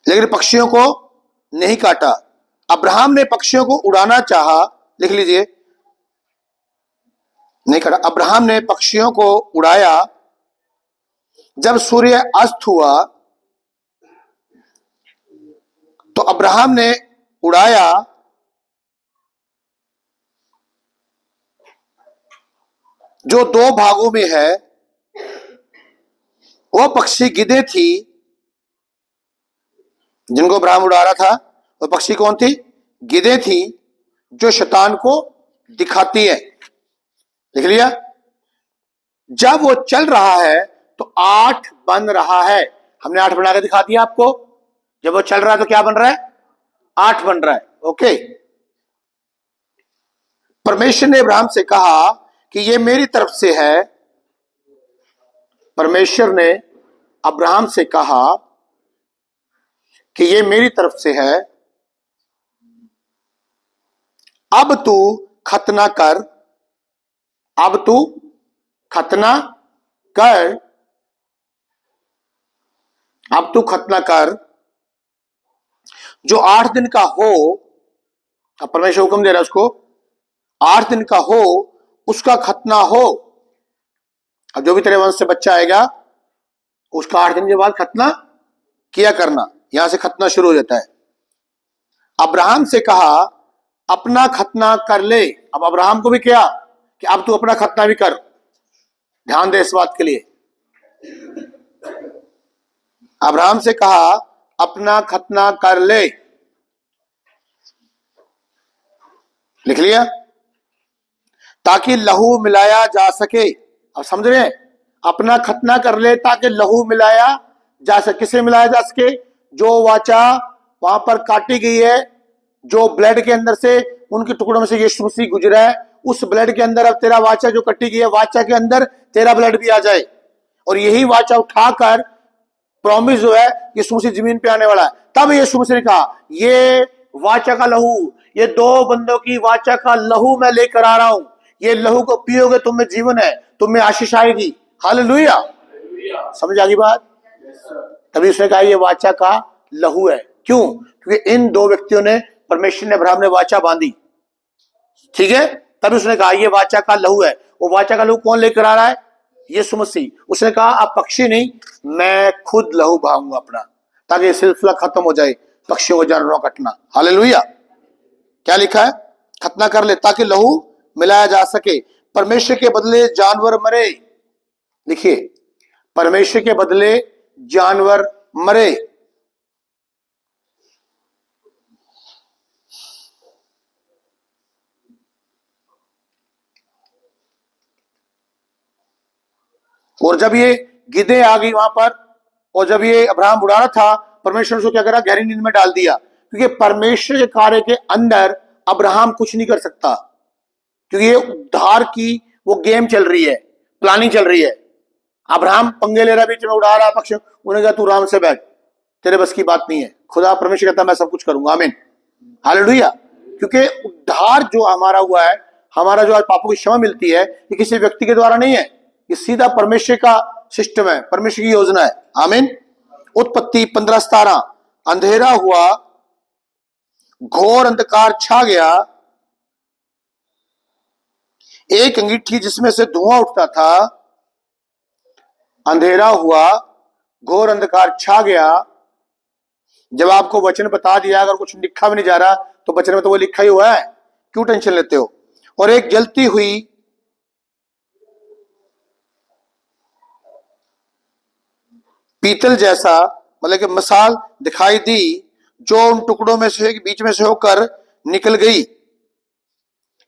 लेकिन पक्षियों को नहीं काटा। अब्राहम ने पक्षियों को उड़ाना चाहा, लिख लीजिए, नहीं काटा। अब्राहम ने पक्षियों को उड़ाया। जब सूर्य अस्त हुआ तो अब्राहम ने उड़ाया जो 2 भागों में है। वो पक्षी गिद्धे थी जिनको अब्राहम उड़ा रहा था। वो पक्षी कौन थी, गिद्धे थी, जो शैतान को दिखाती है। लिख लिया। जब वो चल रहा है तो 8 बन रहा है। हमने 8 बना के दिखा दिया आपको। जब वो चल रहा है तो क्या बन रहा है, 8 बन रहा है, ओके। परमेश्वर ने अब्राहम से कहा कि ये मेरी तरफ से है। परमेश्वर ने अब्राहम से कहा कि ये मेरी तरफ से है, अब तू खतना कर, अब तू खतना कर, अब तू खतना कर, जो 8 दिन का हो। अब परमेश्वर हुक्म दे रहा है उसको, 8 दिन का हो उसका खतना हो। अब जो भी तेरे वंश से बच्चा आएगा उसका 8 दिन के बाद खतना किया करना। यहां से खतना शुरू हो जाता है। अब्राहम से कहा अपना खतना कर ले। अब अब्राहम को भी क्या कि अब तू अपना खतना भी कर। ध्यान दे इस बात के लिए। अब्राहम से कहा अपना खतना कर ले, लिख लिया, ताकि लहू मिलाया जा सके। अब समझ रहे हैं, अपना खतना कर ले ताकि लहू मिलाया जा सके। किसे मिलाया जा सके, जो वाचा वहां पर काटी गई है, जो ब्लड के अंदर से उनके टुकड़ों में से यीशु मसीह गुजरा है, उस ब्लड के अंदर अब तेरा वाचा जो कटी गई है, वाचा के अंदर तेरा ब्लड भी आ जाए। और यही वाचा उठाकर प्रॉमिस जो है यीशु मसीह जमीन पे आने वाला है। तब यीशु मसीह ने कहा ये वाचा का लहू, ये 2 बंदों की वाचा का लहू मैं लेकर आ रहा हूं। ये लहू को पियोगे तुम में जीवन है, तुम में आशीष आएगी। हालेलुया, समझ आ गई बात। तभी उसने कहा ये वाचा का लहू है। क्यों, क्योंकि इन 2 व्यक्तियों ने, परमेश्वर ने अब्राहम ने वाचा बांधी, ठीक है। तभी उसने कहा ये वाचा का लहू है। वो वाचा का लहू कौन लेकर आ रहा है, यीशु मसीह। उसने कहा आप पक्षी नहीं, मैं खुद लहू बहाऊंगा अपना, ताकि ये सिलसिला खत्म हो जाए पक्षियों को जानवरों का कटना। हालेलुया। क्या लिखा है, खतना कर ले ताकि लहू मिलाया जा सके। परमेश्वर के बदले जानवर मरे। लिखिए, परमेश्वर के बदले जानवर मरे। और जब ये गिद्धे आ गई वहां पर, और जब ये अब्राहम उड़ा रहा था, परमेश्वर उसको क्या करा, गहरी नींद में डाल दिया। क्योंकि परमेश्वर के कार्य के अंदर अब्राहम कुछ नहीं कर सकता, क्योंकि ये उद्धार की वो गेम चल रही है, प्लानिंग चल रही है। अब्राहम पंगे ले रहा, बीच में उड़ा रहा पक्ष। उन्हें कहा तू आराम से बैठ, तेरे बस की बात नहीं है। खुदा परमेश्वर कहता मैं सब कुछ करूंगा, आमीन, हालेलुया। क्योंकि उद्धार जो हमारा हुआ है, हमारा जो आज पापों की क्षमा मिलती है, ये किसी व्यक्ति के द्वारा नहीं है, ये सीधा परमेश्वर का सिस्टम है, परमेश्वर की योजना है, आमीन। उत्पत्ति 15:17, अंधेरा हुआ, घोर अंधकार छा गया, एक अंगीठी जिसमें से धुआं उठता था। अंधेरा हुआ, घोर अंधकार छा गया। जब आपको वचन बता दिया, अगर कुछ लिखा भी नहीं जा रहा तो वचन में तो वो लिखा ही हुआ है, क्यों टेंशन लेते हो। और एक जलती हुई पीतल जैसा, मतलब कि मसाल दिखाई दी, जो उन टुकड़ों में से बीच में से होकर निकल गई।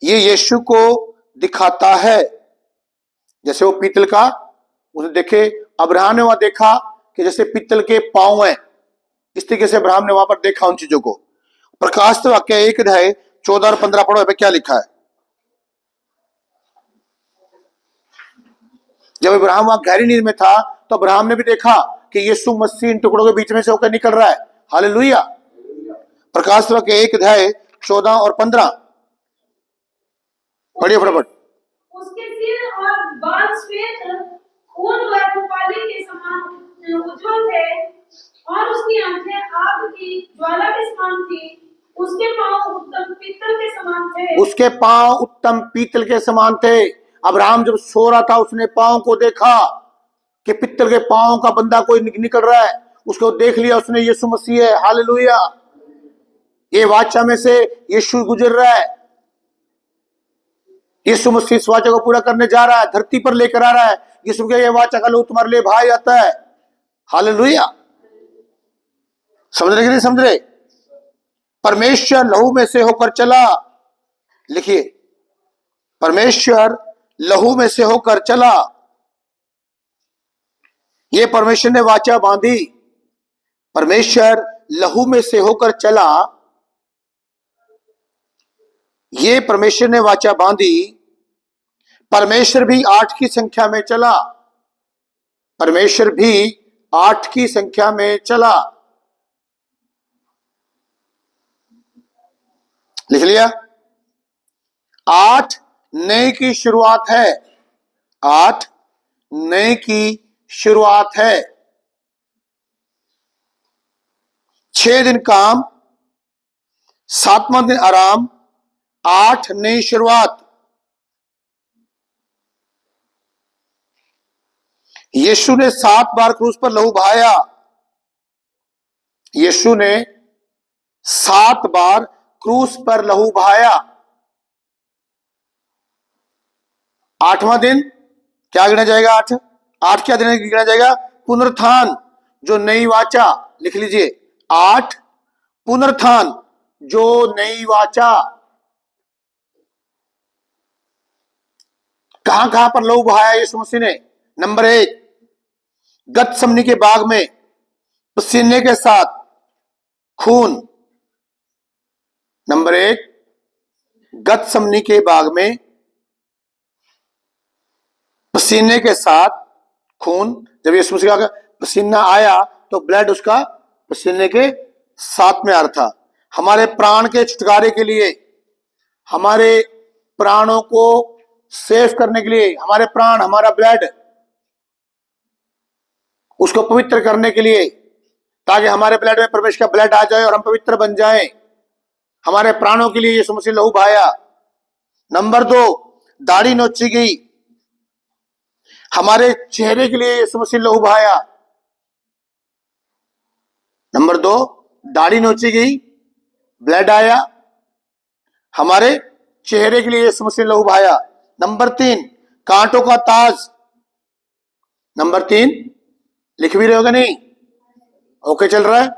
ये यीशु को दिखाता है, जैसे वो पीतल का उसने देखे, अब्राहम ने वहां देखा कि जैसे पित्तल के पांव हैं, इस तरीके से अब्राहम ने वहां पर देखा उन चीजों को। प्रकाशित वाक्य 1 अध्याय 14 और 15 पढ़ो, पे क्या लिखा है। जब अब्राहम वहां गहरी नींद में था तो अब्राहम ने भी देखा कि यीशु मसीह इन टुकड़ों के बीच में से होकर निकल रहा है। हालेलुया। प्रकाशित वाक्य 1 अध्याय 14 और 15 पढ़िए फटाफट।
उसके सिर और बाल श्वेत खून व रूपाली के समान उज्जवल थे और उसकी आंखें आग की ज्वाला के समान थी। उसके पांव उत्तम पीतल के समान थे।
उसके पांव उत्तम पीतल के समान थे। अब्राहम जब सो रहा था उसने पांव को देखा कि पित्तल के पांव का बंदा कोई निकल रहा है। उसको देख लिया उसने, यीशु मसीह है। हालेलुया। ये वाचा में से यीशु गुजर रहा है। यीशु मसीह इस वाचा को पूरा करने जा रहा है, धरती पर लेकर आ रहा है। यीशु के ये वाचा का लहू तुम्हारे लिए भाई आता है। हालेलुया। समझ रहे कि नहीं समझ रहे? परमेश्वर लहू में से होकर चला। लिखिए, परमेश्वर लहू में से होकर चला। ये परमेश्वर ने वाचा बांधी। परमेश्वर लहू में से होकर चला, ये परमेश्वर ने वाचा बांधी। परमेश्वर भी 8 की संख्या में चला। परमेश्वर भी 8 की संख्या में चला। लिख लिया? 8 नए की शुरुआत है। 8 नए की शुरुआत है। 6 दिन काम, 7वां दिन आराम, 8 नई शुरुआत। यीशु ने 7 बार क्रूस पर लहू बहाया। यीशु ने 7 बार क्रूस पर लहू बहाया। 8वां दिन क्या गिना जाएगा? 8 क्या दिन गिना जाएगा? पुनरुत्थान, जो नई वाचा। लिख लीजिए, 8 पुनरुत्थान, जो नई वाचा। कहां कहां पर लहू बहाया यीशु मसीह ने? नंबर 1, गतसमनी के बाग में पसीने के साथ खून। नंबर 1, गतसमनी के बाग में पसीने के साथ खून। जब यीशु मसीह का पसीना आया तो ब्लड उसका पसीने के साथ में आ रहा था। हमारे प्राण के छुटकारे के लिए, हमारे प्राणों को सेव करने के लिए, हमारे प्राण, हमारा ब्लड, उसको पवित्र करने के लिए, ताकि हमारे ब्लड में परमेश्वर का ब्लड आ जाए और हम पवित्र बन जाएं। हमारे प्राणों के लिए यीशु मसीह लहू बहाया। नंबर 2, दाढ़ी नोची गई। हमारे चेहरे के लिए यीशु मसीह लहू बहाया। नंबर 2, दाढ़ी नोची गई, ब्लड आया, हमारे चेहरे के लिए यीशु मसीह लहू बहाया। नंबर 3, कांटों का ताज। नंबर 3, लिख भी रहे होगा नहीं? ओके चल रहा है?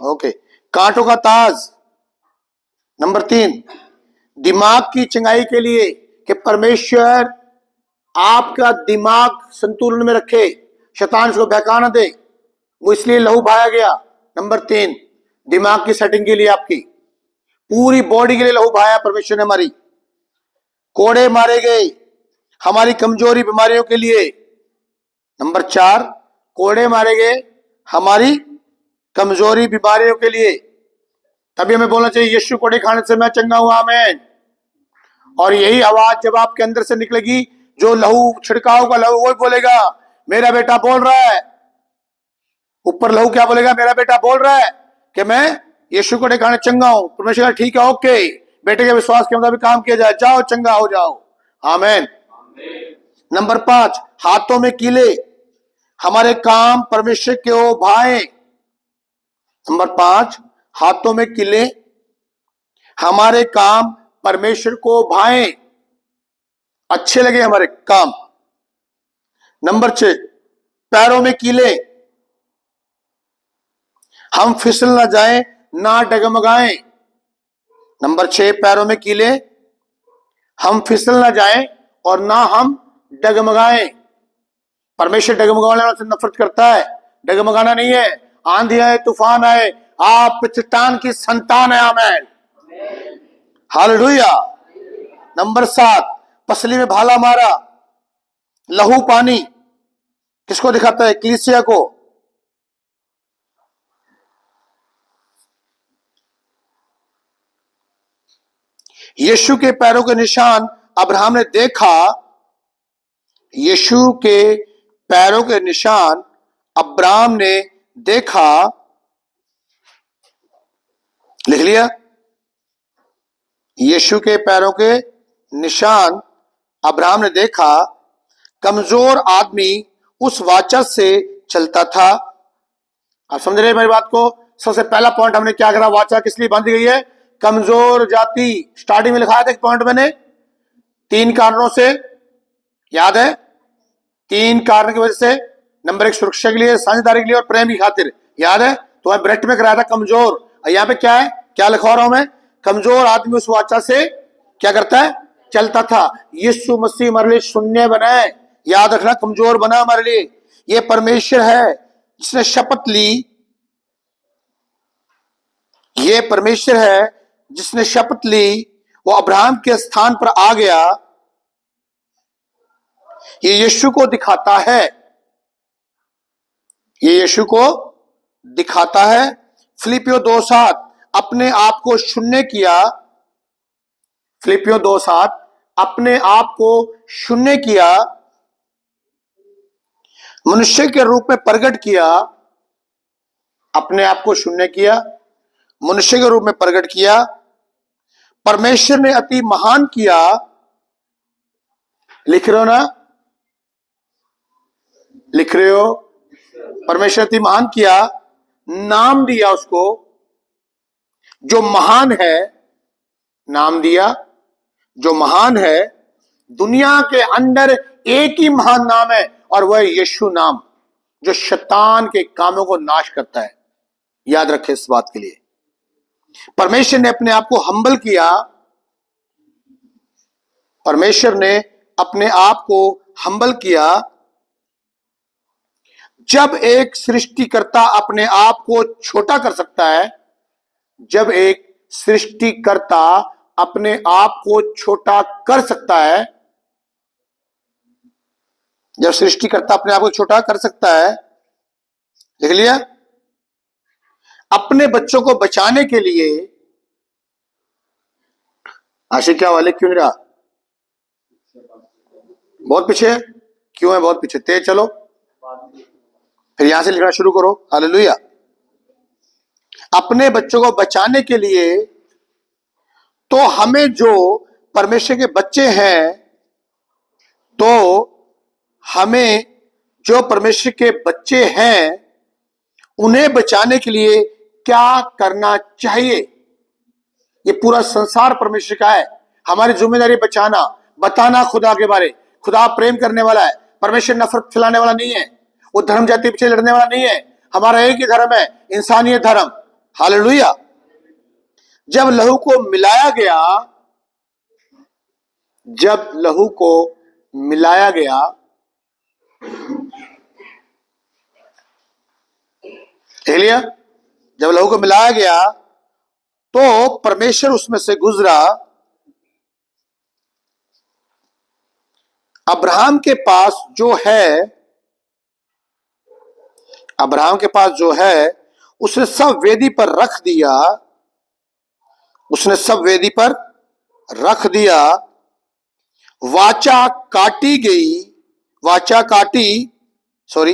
ओके। कांटों का ताज। नंबर 3, दिमाग की चंगाई के लिए, कि परमेश्वर आपका दिमाग संतुलन में रखे, शैतान इसको बहका न दे, वो इसलिए लहू बहाया गया। नंबर 3, दिमाग की सेटिंग के लिए, आपकी पूरी बॉडी के लिए लहू बहाया परमेश्वर ने। हमारी कोड़े मारे गए हमारी कमजोरी बीमारियों के लिए। नंबर 4, कोड़े मारे गए हमारी कमजोरी बीमारियों के लिए। तभी हमें बोलना चाहिए, यीशु कोड़े खाने से मैं चंगा हुआ। आमीन। और यही आवाज जब आपके अंदर से निकलेगी, जो लहू छिड़काव का लहू, वो बोलेगा मेरा बेटा बोल रहा है। ऊपर लहू क्या बोलेगा? मेरा बेटा बोल रहा है कि मैं यीशु कोड़े खाने चंगा हूं। परमेश्वर ठीक है, ओके, बेटे के विश्वास के मुताबिक काम किया जाए, जाओ चंगा हो जाओ। आमीन। नंबर 5, हाथों में कीले, हमारे काम परमेश्वर के ओ भाए। नंबर 5, हाथों में कीले, हमारे काम परमेश्वर को भाए, अच्छे लगे हमारे काम। नंबर 6, पैरों में कीले, हम फिसल ना जाएं, ना डगमगाएं। नंबर 6, पैरों में कीले, हम फिसल ना जाएं और ना हम डगमगाएं। परमेश्वर डगमगाने वालों से नफरत करता है। डगमगाना नहीं है। आंधी आए, तूफान आए, आप चट्टान की संतान है। आमेन, हालेलुया। नंबर 7, पसली में भाला मारा, लहू पानी। किसको दिखाता है? कलीसिया को। यीशु के पैरों के निशान अब्राहम ने देखा। यीशु के पैरों के निशान अब्राहम ने देखा। लिख लिया? यीशु के पैरों के निशान अब्राहम ने देखा। कमजोर आदमी उस वाचा से चलता था। आप समझ रहे हैं मेरी बात को? सबसे पहला पॉइंट हमने क्या करा? वाचा किस लिए बांधी गई है? कमजोर जाति। स्टार्टिंग में लिखा था एक पॉइंट मैंने, 3 कारणों से, याद है? 3 कारण की वजह से। नंबर 1 सुरक्षा के लिए, साझेदारी के लिए और प्रेम की खातिर। याद है? तो मैं ब्रेट में कराया था कमजोर। यहाँ पे क्या है? क्या लिखवा रहा हूं मैं? कमजोर आदमी उस वाचा से क्या करता है? चलता था। यीशु मसीह हमारे लिए शून्य बना है। याद रखना, कमजोर बना हमारे लिए। ये परमेश्वर है जिसने शपथ ली। ये परमेश्वर है जिसने शपथ ली, वो अब्राहम के स्थान पर आ गया। ये यीशु को दिखाता है। ये यीशु को दिखाता है। फिलिपियों 2:7 अपने आप को शून्य किया। फिलिपियों 2:7 अपने आप को शून्य किया, मनुष्य के रूप में प्रकट किया। अपने आप को शून्य किया, मनुष्य के रूप में प्रकट किया। परमेश्वर ने अति महान किया। लिख रहे हो ना? लिख रहे हो? परमेश्वर अति महान किया, नाम दिया उसको जो महान है। नाम दिया जो महान है। दुनिया के अंदर एक ही महान नाम है और वह है यीशु नाम, जो शैतान के कामों को नाश करता है। याद रखें इस बात के लिए। परमेश्वर ने अपने आप को हम्बल किया। परमेश्वर ने अपने आप को हम्बल किया। जब एक सृष्टिकर्ता अपने आप को छोटा कर सकता है, जब एक सृष्टिकर्ता अपने आप को छोटा कर सकता है, जब सृष्टिकर्ता अपने आप को छोटा कर सकता है, लिख लिया? अपने बच्चों को बचाने के लिए। आशिक क्या वाले क्यों नहीं रहा? बहुत पीछे है। क्यों है बहुत पीछे? तेज चलो, फिर यहां से लिखना शुरू करो। हालेलुया। अपने बच्चों को बचाने के लिए, तो हमें जो परमेश्वर के बच्चे हैं, तो हमें जो परमेश्वर के बच्चे हैं, उन्हें बचाने के लिए क्या करना चाहिए? ये पूरा संसार परमेश्वर का है। हमारी जिम्मेदारी बचाना, बताना खुदा के बारे। खुदा प्रेम करने वाला है। परमेश्वर नफरत फैलाने वाला नहीं है। वो धर्म जाति पीछे लड़ने वाला नहीं है। हमारा एक ही धर्म है, इंसानियत धर्म। हालेलुया। जब लहू को मिलाया गया, जब लहू को मिलाया गया, लिया? जब लहू को मिलाया गया तो परमेश्वर उसमें से गुजरा। अब्राहम के पास जो है, अब्राहम के पास जो है, उसने सब वेदी पर रख दिया। उसने सब वेदी पर रख दिया। वाचा काटी गई, वाचा काटी, सॉरी,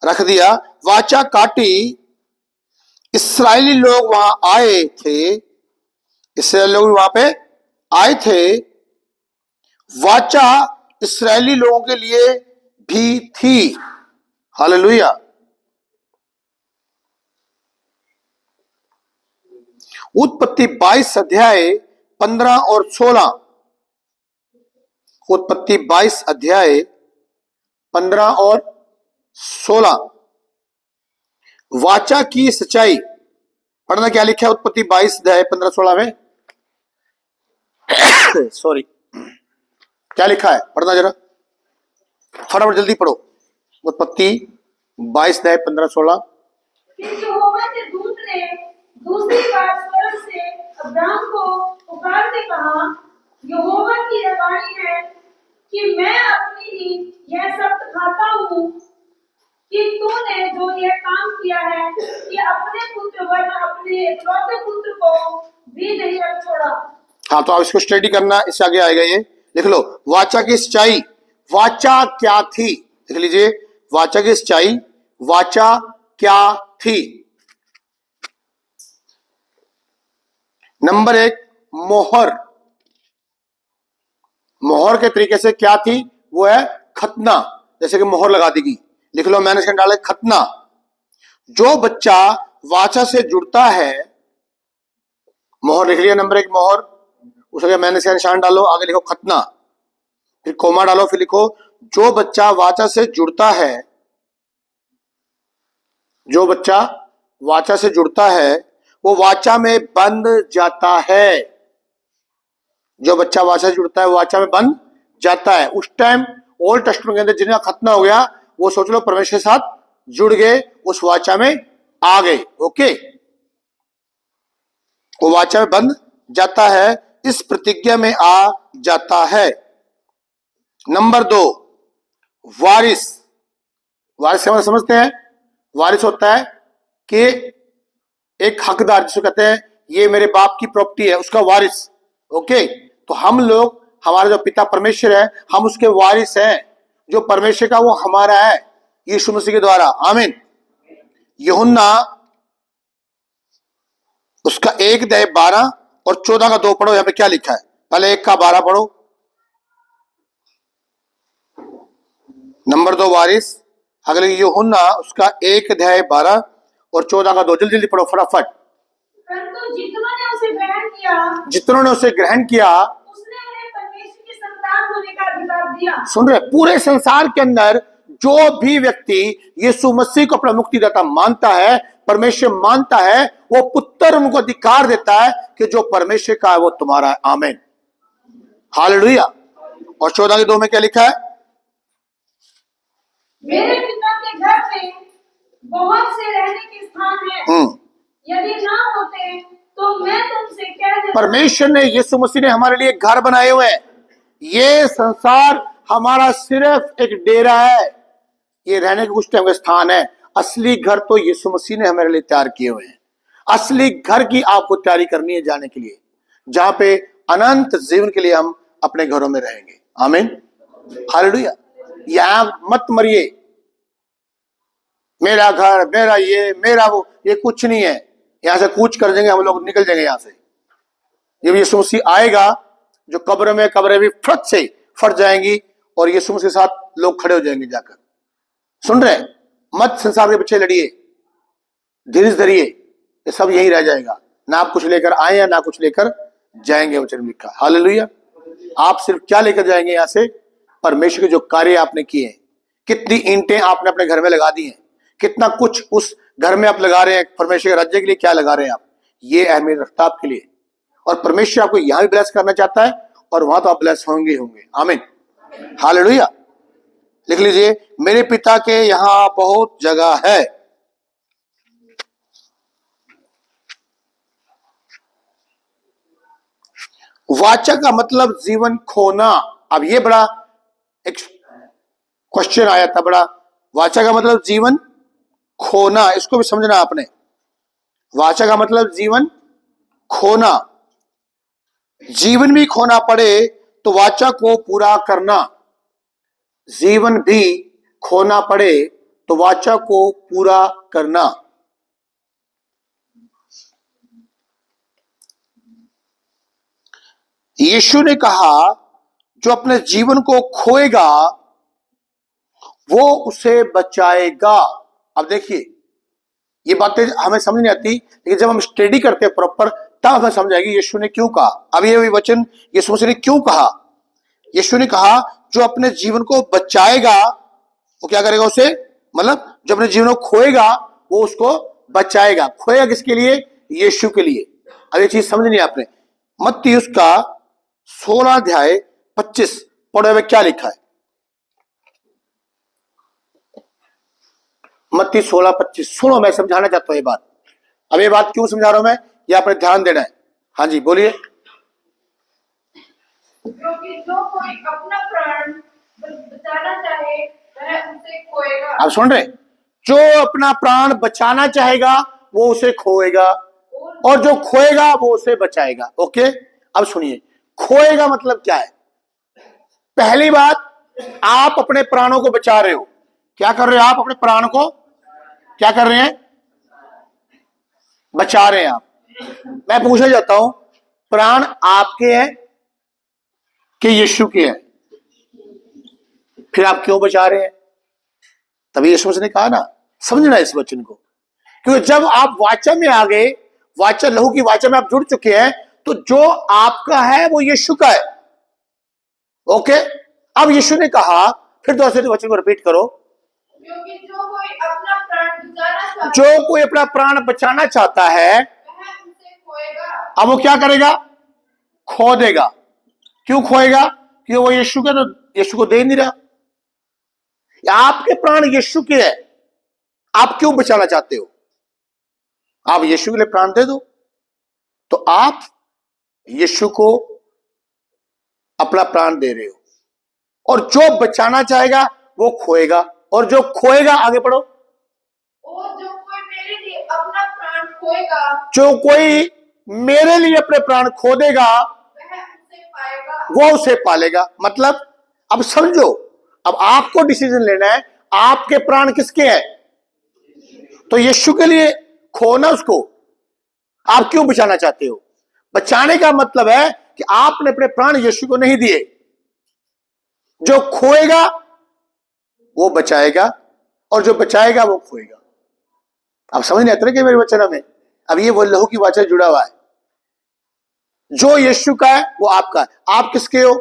रख दिया, वाचा काटी। इस्राएली लोग वहां आए थे। इस्राएली लोग वहां पे आए थे। वाचा इस्राएली लोगों के लिए भी थी। हालेलुया। उत्पत्ति 22 अध्याय 15 और 16। उत्पत्ति 22 अध्याय 15 और 16। वाचा की सच्चाई पढ़ना। क्या लिखा है उत्पत्ति 22 अध्याय 15-16 में? सॉरी, क्या लिखा है? पढ़ना जरा, फटाफट जल्दी पढ़ो। उत्पत्ति 22:15-16।
फिर यहोवा के दूत ने दूसरी बार स्वर्ग से अब्राहम को पुकार के कहा, यहोवा की यह वाणी है कि मैं अपनी ही यह शब्द खाता हूँ कि तूने जो यह काम किया है कि अपने पुत्र वरन अपने इकलौते पुत्र को भी नहीं रख छोड़ा।
हाँ, तो आप इसको स्टडी करना, इससे आगे आएगा ये। लिख लो, वाचा की सच्चाई। वाचा क्या थी? लिख लीजिए, वाचा की सच्चाई। वाचा क्या थी? नंबर 1, मोहर। मोहर के तरीके से क्या थी? वो है खतना, जैसे कि मोहर लगा दी गई। लिख लो, मैंने इसके डाले खतना। जो बच्चा वाचा से जुड़ता है, मोहर लिख लिया, नंबर 1 मोहर। उसके मैंने से निशान डालो, आगे लिखो खतना, फिर कोमा डालो, फिर लिखो जो बच्चा वाचा से जुड़ता है। जो बच्चा वाचा से जुड़ता है वो वाचा में बंध जाता है। जो बच्चा वाचा से जुड़ता है वो वाचा में बंध जाता है। उस टाइम ओल्ड टेस्टमेंट के अंदर जिनका खतना हो गया वो सोच लो परमेश्वर के साथ जुड़ गए, उस वाचा में आ गए। ओके, वो वाचा में बंध जाता है, इस प्रतिज्ञा में आ जाता है। नंबर 2, वारिस। वारिस से समझते हैं, वारिस होता है कि एक हकदार, जिसको कहते हैं ये मेरे बाप की प्रॉपर्टी है, उसका वारिस। ओके, तो हम लोग, हमारा जो पिता परमेश्वर है, हम उसके वारिस हैं। जो परमेश्वर का वो हमारा है यीशु मसीह के द्वारा। आमीन। यूहन्ना उसका 1:12 और 14 पढ़ो। यहां पे क्या लिखा है? पहले 1:12 पढ़ो। नंबर 2 वारिस। अगले यूहन्ना उसका 1:12 और 14 जल्दी जल्दी पढ़ो फटाफट।
परंतु जितनों ने उसे ग्रहण किया,
जितनों ने उसे ग्रहण किया,
उसने उन्हें परमेश्वर की संतान होने का अधिकार दिया।
सुन रहे, पूरे संसार के अंदर जो भी व्यक्ति यीशु मसीह को अपना मुक्तिदाता मानता है, परमेश्वर मानता है, वो पुत्र उनको अधिकार देता है कि जो परमेश्वर का है वो तुम्हारा है। आमीन, हालेलुया। और 14:2 में क्या लिखा है?
मेरे पिता के घर में बहुत से रहने के स्थान हैं, यदि ना होते तो मैं तुमसे कह देता। परमेश्वर ने, यीशु मसीह ने हमारे लिए घर बनाए हुए हैं। ये संसार हमारा सिर्फ एक डेरा है, ये रहने के कुछ टाइम का स्थान है। असली घर तो यीशु मसीह ने हमारे लिए तैयार किए हुए हैं। असली घर की आपको तैयारी करनी है जाने के लिए, जहां पे अनंत जीवन के लिए हम अपने घरों में रहेंगे। आमीन, हालेलुया। यहां मत मरिए, मेरा घर, मेरा ये, मेरा वो, ये कुछ नहीं है। यहां से कूच कर देंगे हम लोग, निकल जाएंगे यहां से। जब यीशु मसीह आएगा, जो कब्र में कब्रें भी फट से फट जाएंगी और यीशु मसीह के साथ लोग खड़े हो जाएंगे जाकर। सुन रहे, मत संसार के पीछे लड़िए, धीरे धरिए, ये सब यही रह जाएगा। ना आप कुछ लेकर आए या ना कुछ लेकर जाएंगे, वचन लिखा। हालेलुया। आप सिर्फ क्या लेकर जाएंगे यहाँ से? परमेश्वर के जो कार्य आपने किए हैं, कितनी ईंटें आपने अपने घर में लगा दी हैं, कितना कुछ उस घर में आप लगा रहे हैं, परमेश्वर के राज्य के लिए क्या लगा रहे हैं आप, ये अहमियत रखता है आपके लिए। और परमेश्वर आपको यहां भी ब्लेस करना चाहता है और वहां तो आप ब्लेस होंगे होंगे। आमीन, हालेलुया। लिख लीजिए, मेरे पिता के यहां बहुत जगह है। वाचा का मतलब जीवन खोना। अब ये बड़ा एक क्वेश्चन आया था बड़ा, वाचा का मतलब जीवन खोना, इसको भी समझना आपने। वाचा का मतलब जीवन खोना, जीवन भी खोना पड़े तो वाचा को पूरा करना। जीवन भी खोना पड़े तो वाचा को पूरा करना। यीशु ने कहा, जो अपने जीवन को खोएगा वो उसे बचाएगा। अब देखिए, ये बातें हमें समझ नहीं आती, लेकिन जब हम स्टडी करते हैं प्रॉपर, तब हमें समझ आएगी यीशु ने क्यों कहा। अब ये वचन यीशु मसीह ने क्यों कहा? यीशु ने कहा, जो अपने जीवन को बचाएगा वो क्या करेगा? उसे, मतलब जो अपने जीवन को खोएगा वो उसको बचाएगा। खोएगा किसके लिए? यीशु के लिए। अब ये चीज समझ नहीं आपने। मत्ती उसका 16:25 पढ़े हुए क्या लिखा है?
मत्ती 16:25। सुनो, मैं समझाना चाहता हूं ये बात। अब ये बात क्यों समझा रहा हूं मैं, ये आपने ध्यान देना है। हाँ जी बोलिए।
क्योंकि जो कोई अपना प्राण बचाना चाहे वह उसे खोएगा।
आप सुन रहे, जो अपना प्राण बचाना चाहेगा वो उसे खोएगा, और जो खोएगा वो उसे बचाएगा। ओके, अब सुनिए, खोएगा मतलब क्या है। पहली बात, आप अपने प्राणों को बचा रहे हो। क्या कर रहे हो आप, अपने प्राण को क्या कर रहे हैं, बचा रहे हैं आप। मैं पूछना चाहता हूं, प्राण आपके हैं कि यीशु के हैं, फिर आप क्यों बचा रहे हैं। तभी यीशु मसीह ने कहा ना, समझना इस वचन को, क्योंकि जब आप वाचा में आ गए, वाचा लहू की वाचा में आप जुड़ चुके हैं, तो जो आपका है वो यीशु का है। ओके, अब यीशु ने कहा, फिर दूसरे वचन को रिपीट करो,
क्योंकि जो कोई अपना प्राण बचाना चाहे
जो कोई अपना प्राण बचाना चाहता है
वह उसे खोएगा।
अब वो क्या करेगा, खो देगा। क्यों खोएगा, क्योंकि वो यीशु का, तो यीशु को दे नहीं रहा। आपके प्राण यीशु के है, आप क्यों बचाना चाहते हो, आप यीशु के लिए प्राण दे दो, तो आप यीशु को अपना प्राण दे रहे हो। और जो बचाना चाहेगा वो खोएगा, और जो खोएगा, आगे पढ़ो,
और जो कोई मेरे लिए अपना प्राण खोएगा
जो कोई मेरे लिए अपने प्राण खो देगा
वह उसे पाएगा।
वो उसे पालेगा। मतलब अब समझो, अब आपको डिसीजन लेना है, आपके प्राण किसके हैं, तो यीशु के लिए खोना उसको। आप क्यों बचाना चाहते हो, बचाने का मतलब है कि आपने अपने प्राण यीशु को नहीं दिए। जो खोएगा वो बचाएगा, और जो बचाएगा वो खोएगा। आप समझ नहीं आते कि मेरे वचन में, अब ये वो लहू की वाचा जुड़ा हुआ है। जो यीशु का है वो आपका है, आप किसके हो,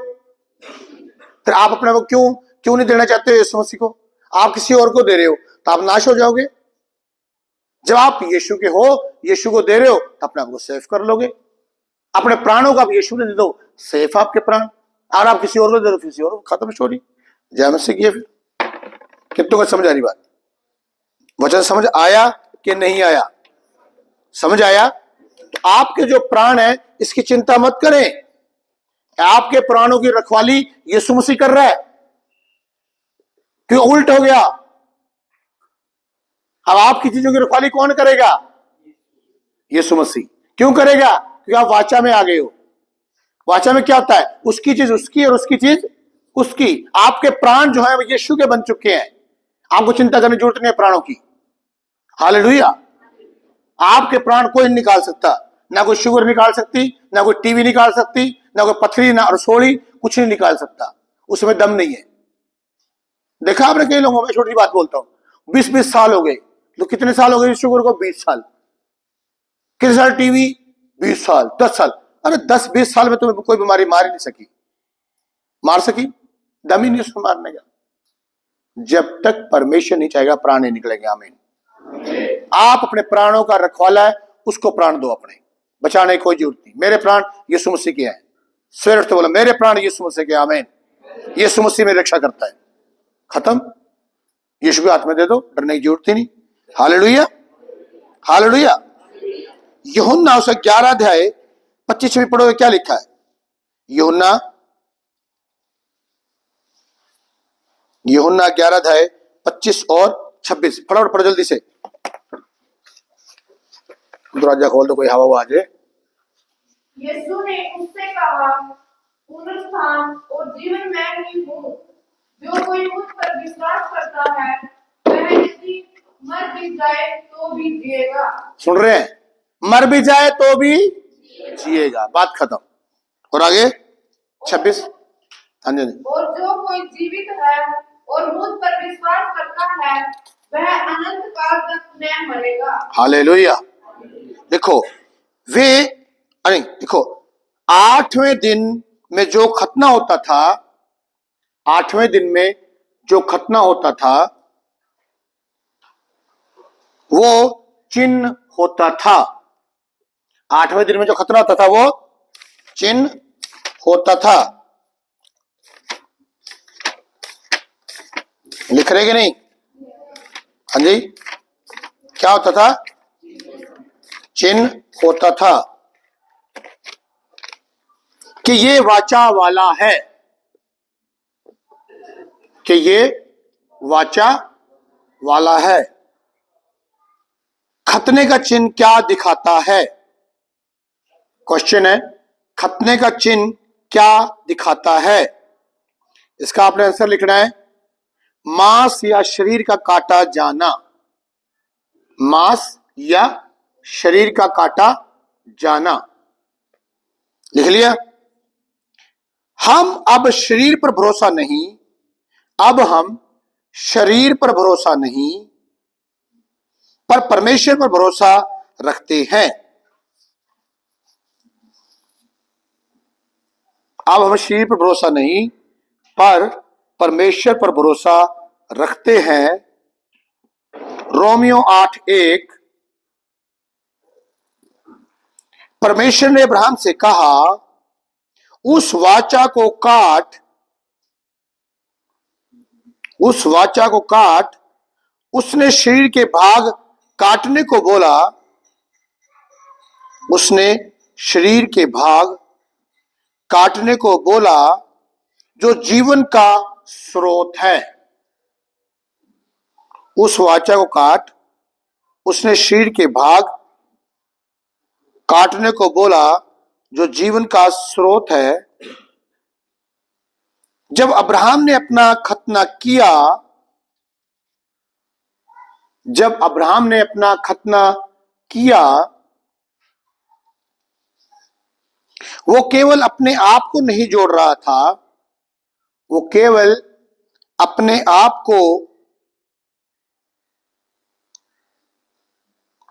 फिर आप अपने को क्यों नहीं देना चाहते हो यीशु मसीह को, आप किसी और को दे रहे हो, तो आप नाश हो जाओगे। जब आप यीशु के हो, यीशु को दे रहे हो, तो अपने आप को सेफ कर लोगे। अपने प्राणों का आप यीशु ने दे दो, सेफ आपके प्राण। और आप किसी और को दे दो, किसी और को, खत्म स्टोरी। जय मसीह की। फिर कितनों को समझ आ रही बात, वचन समझ आया कि नहीं आया, समझ आया। तो आपके जो प्राण है इसकी चिंता मत करें, आपके प्राणों की रखवाली यीशु मसीह कर रहा है। क्यों उल्ट हो गया, अब आपकी चीजों की रखवाली कौन करेगा, यीशु मसीह। क्यों करेगा, क्योंकि आप वाचा में आ गए हो। वाचा में क्या होता है, उसकी चीज उसकी और उसकी चीज उसकी। आपके प्राण जो है वो यीशु के बन चुके हैं, आपको चिंता करने की जरूरत नहीं है प्राणों की। हालेलुया। आपके प्राण कोई नहीं निकाल सकता, ना कोई शुगर निकाल सकती, ना कोई टीवी निकाल सकती, ना कोई पथरी, ना रसोड़ी, कुछ नहीं निकाल सकता, उसमें दम नहीं है। देखा आपने कई लोगों में, छोटी बात बोलता हूं, 20-20 साल हो गए, तो कितने साल हो गए शुगर को, 20 साल। कितने साल टीवी, 20 साल, 10 साल। अरे 10-20 साल में तुम्हें कोई बीमारी मार ही नहीं सकी, मार सकी, दम ही नहीं उसको मारने का। जब तक परमेश्वर नहीं चाहेगा प्राण नहीं निकलेंगे। आमीन। आप अपने प्राणों का रखवाला है, उसको प्राण दो, अपने बचाने की कोई जरूरत नहीं। मेरे प्राण यीशु मसीह के हैं, सवेरे उठते बोला मेरे प्राण यीशु मसीह के। आमीन। यीशु मसीह में रक्षा करता है, खत्म। यीशु के हाथ में दे दो, डरने की जरूरत ही नहीं। Hallelujah, hallelujah. यूहन्ना उसका 11 अध्याय 25 पढ़ोगे, क्या लिखा है। यूहन्ना 11 अध्याय 25 और 26 फटाफट पढ़ो जल्दी से। दरवाजा खोल दो, कोई हवा आ जाए।
यीशु ने उससे कहा, पुनरुत्थान और जीवन मैं ही हूँ। जो कोई मुझ पर विश्वास करता है वह यदि मर भी जाए तो भी जिएगा। सुन
रहे हैं, मर भी जाए तो भी जिएगा, बात खत्म। और आगे 26। हाँ जी।
और जो कोई जीवित है और मुझ पर विश्वास करता है वह अनंत काल तक न मरेगा।
हालेलुया। देखो वे, अरे देखो, 8वें दिन में जो खतना होता था, 8वें दिन में जो खतना होता था वो चिन्ह होता था। 8वें दिन में जो खतना होता था वो चिन्ह होता था। लिख रहे कि नहीं, हाँ जी, क्या होता था? चिन्ह होता था कि ये वाचा वाला है, कि ये वाचा वाला है। खतने का चिन्ह क्या दिखाता है? क्वेश्चन है, खतने का चिन्ह क्या दिखाता है? इसका आपने आंसर लिखना है, मांस या शरीर का काटा जाना। मांस या शरीर का काटा जाना। लिख लिया? हम अब शरीर पर भरोसा नहीं, अब हम शरीर पर भरोसा नहीं पर परमेश्वर पर भरोसा रखते हैं। अब हम शरीर पर भरोसा नहीं पर परमेश्वर पर भरोसा रखते हैं। रोमियो 8:1, परमेश्वर ने अब्राहम से कहा, उस वाचा को काट, उस वाचा को काट। उसने शरीर के भाग काटने को बोला, उसने शरीर के भाग काटने को बोला जो जीवन का स्रोत है। उस वाचा को काट, उसने शरीर के भाग काटने को बोला जो जीवन का स्रोत है। जब अब्राहम ने अपना खतना किया, जब अब्राहम ने अपना खतना किया, वो केवल अपने आप को नहीं जोड़ रहा था, वो केवल अपने आप को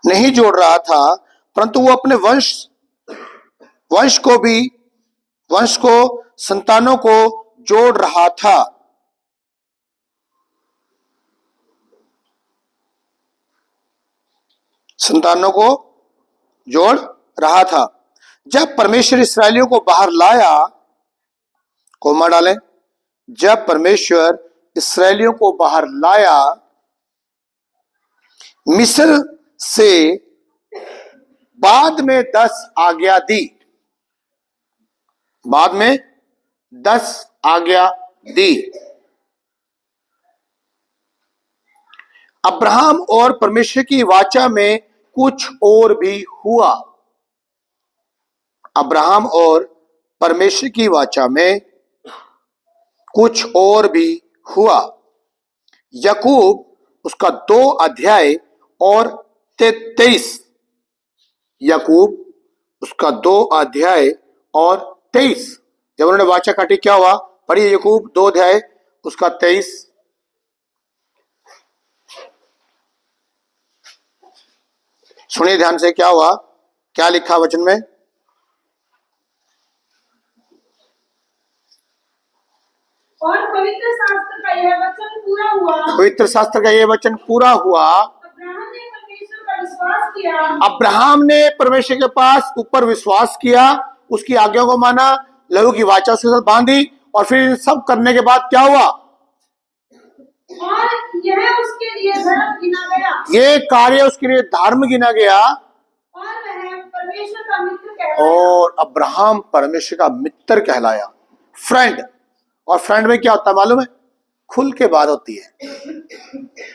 नहीं जोड़ रहा था, परंतु वो अपने वंश को भी, वंश को, संतानों को जोड़ रहा था। संतानों को जोड़ रहा था। जब परमेश्वर इसराइलियों को बाहर लाया, कोमा डालें, जब परमेश्वर इसराइलियों को बाहर लाया मिस्र से, बाद में 10 आज्ञा दी, बाद में 10 आज्ञा दी। अब्राहम और परमेश्वर की वाचा में कुछ और भी हुआ। अब्राहम और परमेश्वर की वाचा में कुछ और भी हुआ। याकूब उसका 2 अध्याय और 23, याकूब उसका 2 अध्याय और 23, जब उन्होंने वाचा काटी क्या हुआ? पढ़िए याकूब 2 अध्याय उसका 23। सुनिए ध्यान से, क्या हुआ, क्या लिखा वचन में?
और पवित्र शास्त्र का यह वचन पूरा हुआ,
पवित्र शास्त्र का यह वचन पूरा हुआ।
अब्राहम ने परमेश्वर पर विश्वास किया,
अब्राहम ने परमेश्वर के पास ऊपर विश्वास किया, उसकी आज्ञा को माना, लहू की वाचा उसके साथ बांधी, और फिर इन सब करने के बाद क्या हुआ?
और यह उसके लिए धर्म गिना गया,
ये कार्य उसके लिए धर्म गिना गया,
और वह परमेश्वर का मित्र कहलाया।
और अब्राहम परमेश्वर का मित्र कहलाया, फ्रेंड। और फ्रेंड में क्या होता है मालूम है? खुल के बात होती है।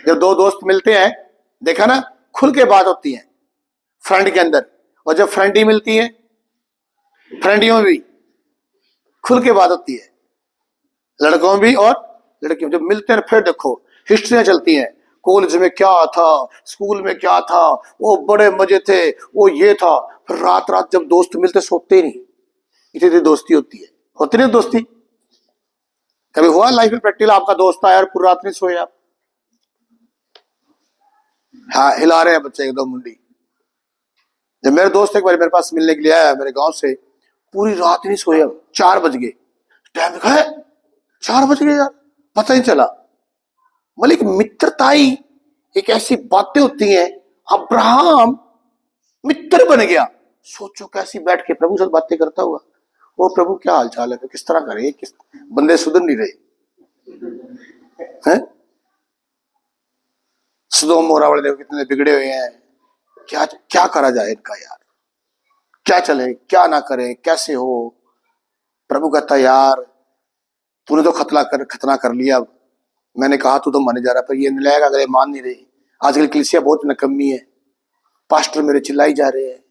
जब 2 दोस्त मिलते हैं, देखा ना, खुल के बात होती है फ्रेंड के अंदर। और जब फ्रेंडी मिलती है, फ्रेंडियों में भी खुल के बात होती है, लड़कों में भी और लड़कियों में। जब मिलते हैं फिर देखो हिस्ट्रियां चलती हैं, कॉलेज में क्या था, स्कूल में क्या था, वो बड़े मजे थे, वो ये था। फिर रात रात जब दोस्त मिलते सोते नहीं, इतनी दोस्ती होती है। होती नहीं दोस्ती? कभी हुआ लाइफ में प्रैक्टिकल, आपका दोस्त आया और पूरी रात नहीं सोए आप? हाँ, हिला रहे हैं बच्चे एकदम मुंडी। जब मेरे दोस्त एक बार मेरे पास मिलने के लिए आया मेरे गांव से, पूरी रात नहीं सोया, 4 बज गए, टाइम देखा है 4 बज गए यार, पता ही चला। मलिक मित्रताई एक ऐसी बातें होती हैं। अब्राहम मित्र बन गया। सोचो कैसी बैठ के प्रभु से बातें करता हुआ, वो प्रभु क्या हाल चाल है, किस तरह करे, किस बंदे सुधर नहीं रहे हैं। सदोम मोरा वाले देखो कितने बिगड़े हुए हैं। क्या क्या करा जाए इनका यार, क्या चले क्या ना करे, कैसे हो। प्रभु कहता यार तूने तो खतना कर लिया। मैंने कहा तू तो माने जा रहा, पर ये नलायक अगर मान नहीं रही। आजकल कलीसिया बहुत नकम्मी है, पास्टर मेरे चिल्लाई जा रहे हैं,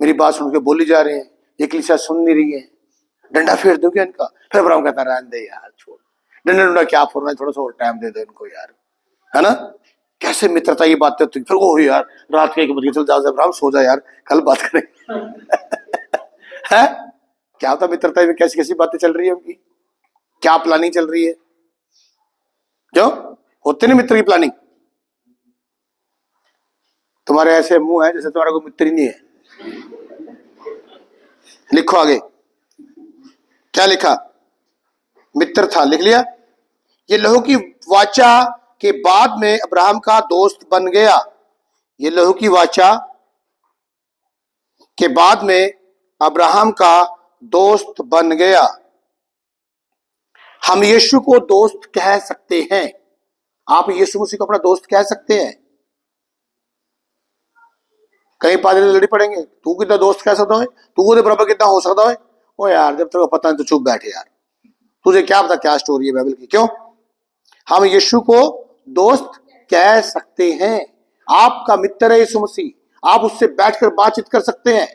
मेरी बात सुन के बोली जा रहे हैं, ये कलीसिया सुन नहीं रही है, डंडा फेर दो क्या इनका। फिर अब्राहम कहता रहने दे यार, छोड़ डंडा डंडा क्या फोड़ना है, थोड़ा सा और टाइम दे दो इनको यार, है ना। कैसे मित्रता की बातें होती, फिर वो यार रात के 1 बजे चल जाओ अब्राहम सो जा यार, कल बात करेंगे। है क्या होता मित्रता में, कैसी कैसी बातें चल रही है उनकी, क्या प्लानिंग चल रही है। क्यों होते नहीं मित्र की प्लानिंग। तुम्हारे ऐसे मुंह है जैसे तुम्हारा कोई मित्र ही नहीं है। लिखो आगे क्या लिखा, मित्र था, लिख लिया। ये लहू की वाचा के बाद में अब्राहम का दोस्त बन गया। ये लहू की वाचा के बाद में अब्राहम का दोस्त बन गया। हम यीशु को दोस्त कह सकते हैं। आप यीशु मसीह को अपना दोस्त कह सकते हैं। कई पादरी लड़ी पड़ेंगे, तू कितना दोस्त कह सकता है, तू वो बराबर कितना हो सकता है। ओ यार जब तेरे को पता नहीं तो चुप बैठे यार, तुझे क्या पता क्या स्टोरी है बाइबल की। क्यों हम यीशु को दोस्त कह सकते हैं। आपका मित्र है यीशु मसीह, आप उससे बैठकर बातचीत कर सकते हैं।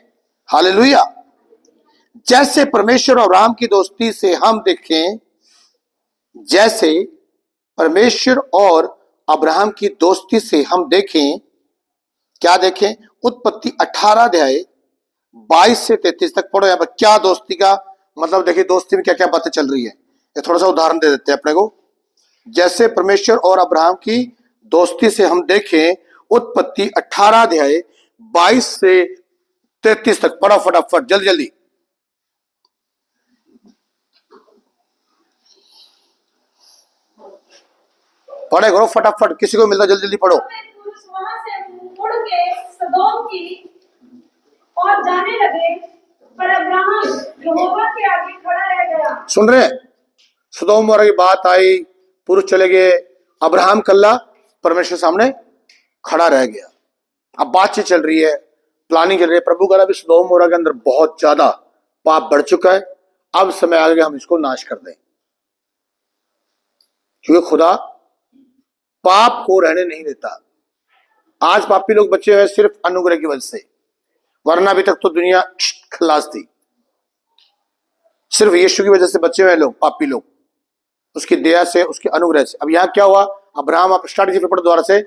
हालेलुया। जैसे परमेश्वर और अब्राहम की दोस्ती से हम देखें, जैसे परमेश्वर और अब्राहम की दोस्ती से हम देखें, क्या देखें, उत्पत्ति 18 अध्याय 22 से 33 तक पढ़ो। यहाँ पर क्या दोस्ती का मतलब देखिए, दोस्ती में क्या क्या बातें चल रही है, ये थोड़ा सा उदाहरण दे देते हैं अपने को। जैसे परमेश्वर और अब्राहम की दोस्ती से हम देखें, उत्पत्ति 18 अध्याय 22 से 33 तक पढ़ो फटाफट, जल्दी जल्दी। पढ़े करो फटाफट, किसी को मिलता जल्दी जल्दी पढ़ो।
वहां से मुड़ के सदोम की और जाने लगे, पर अब्राहम यहोवा के आगे खड़ा रह गया। सुन
रहे, सदोम मोरा की बात आई, पुरुष चले गए, अब्राहम कल्ला परमेश्वर सामने खड़ा रह गया। अब बातचीत चल रही है, प्लानिंग चल रही है। प्रभु कह रहा है सदोम मोरा के अंदर बहुत ज्यादा पाप बढ़ चुका है, अब समय आ गया हम इसको नाश कर दें। क्योंकि खुदा पाप को रहने नहीं देता। आज पापी लोग बचे हुए सिर्फ अनुग्रह की वजह से, वरना अभी तक तो दुनिया खलास थी। सिर्फ यीशु की वजह से बचे हुए लोग, पापी लोग, उसकी दया से, उसके अनुग्रह से। अब यहाँ क्या हुआ, अब्राहम, आप स्टार्ट कीजिए पढ़ो दोबारा से।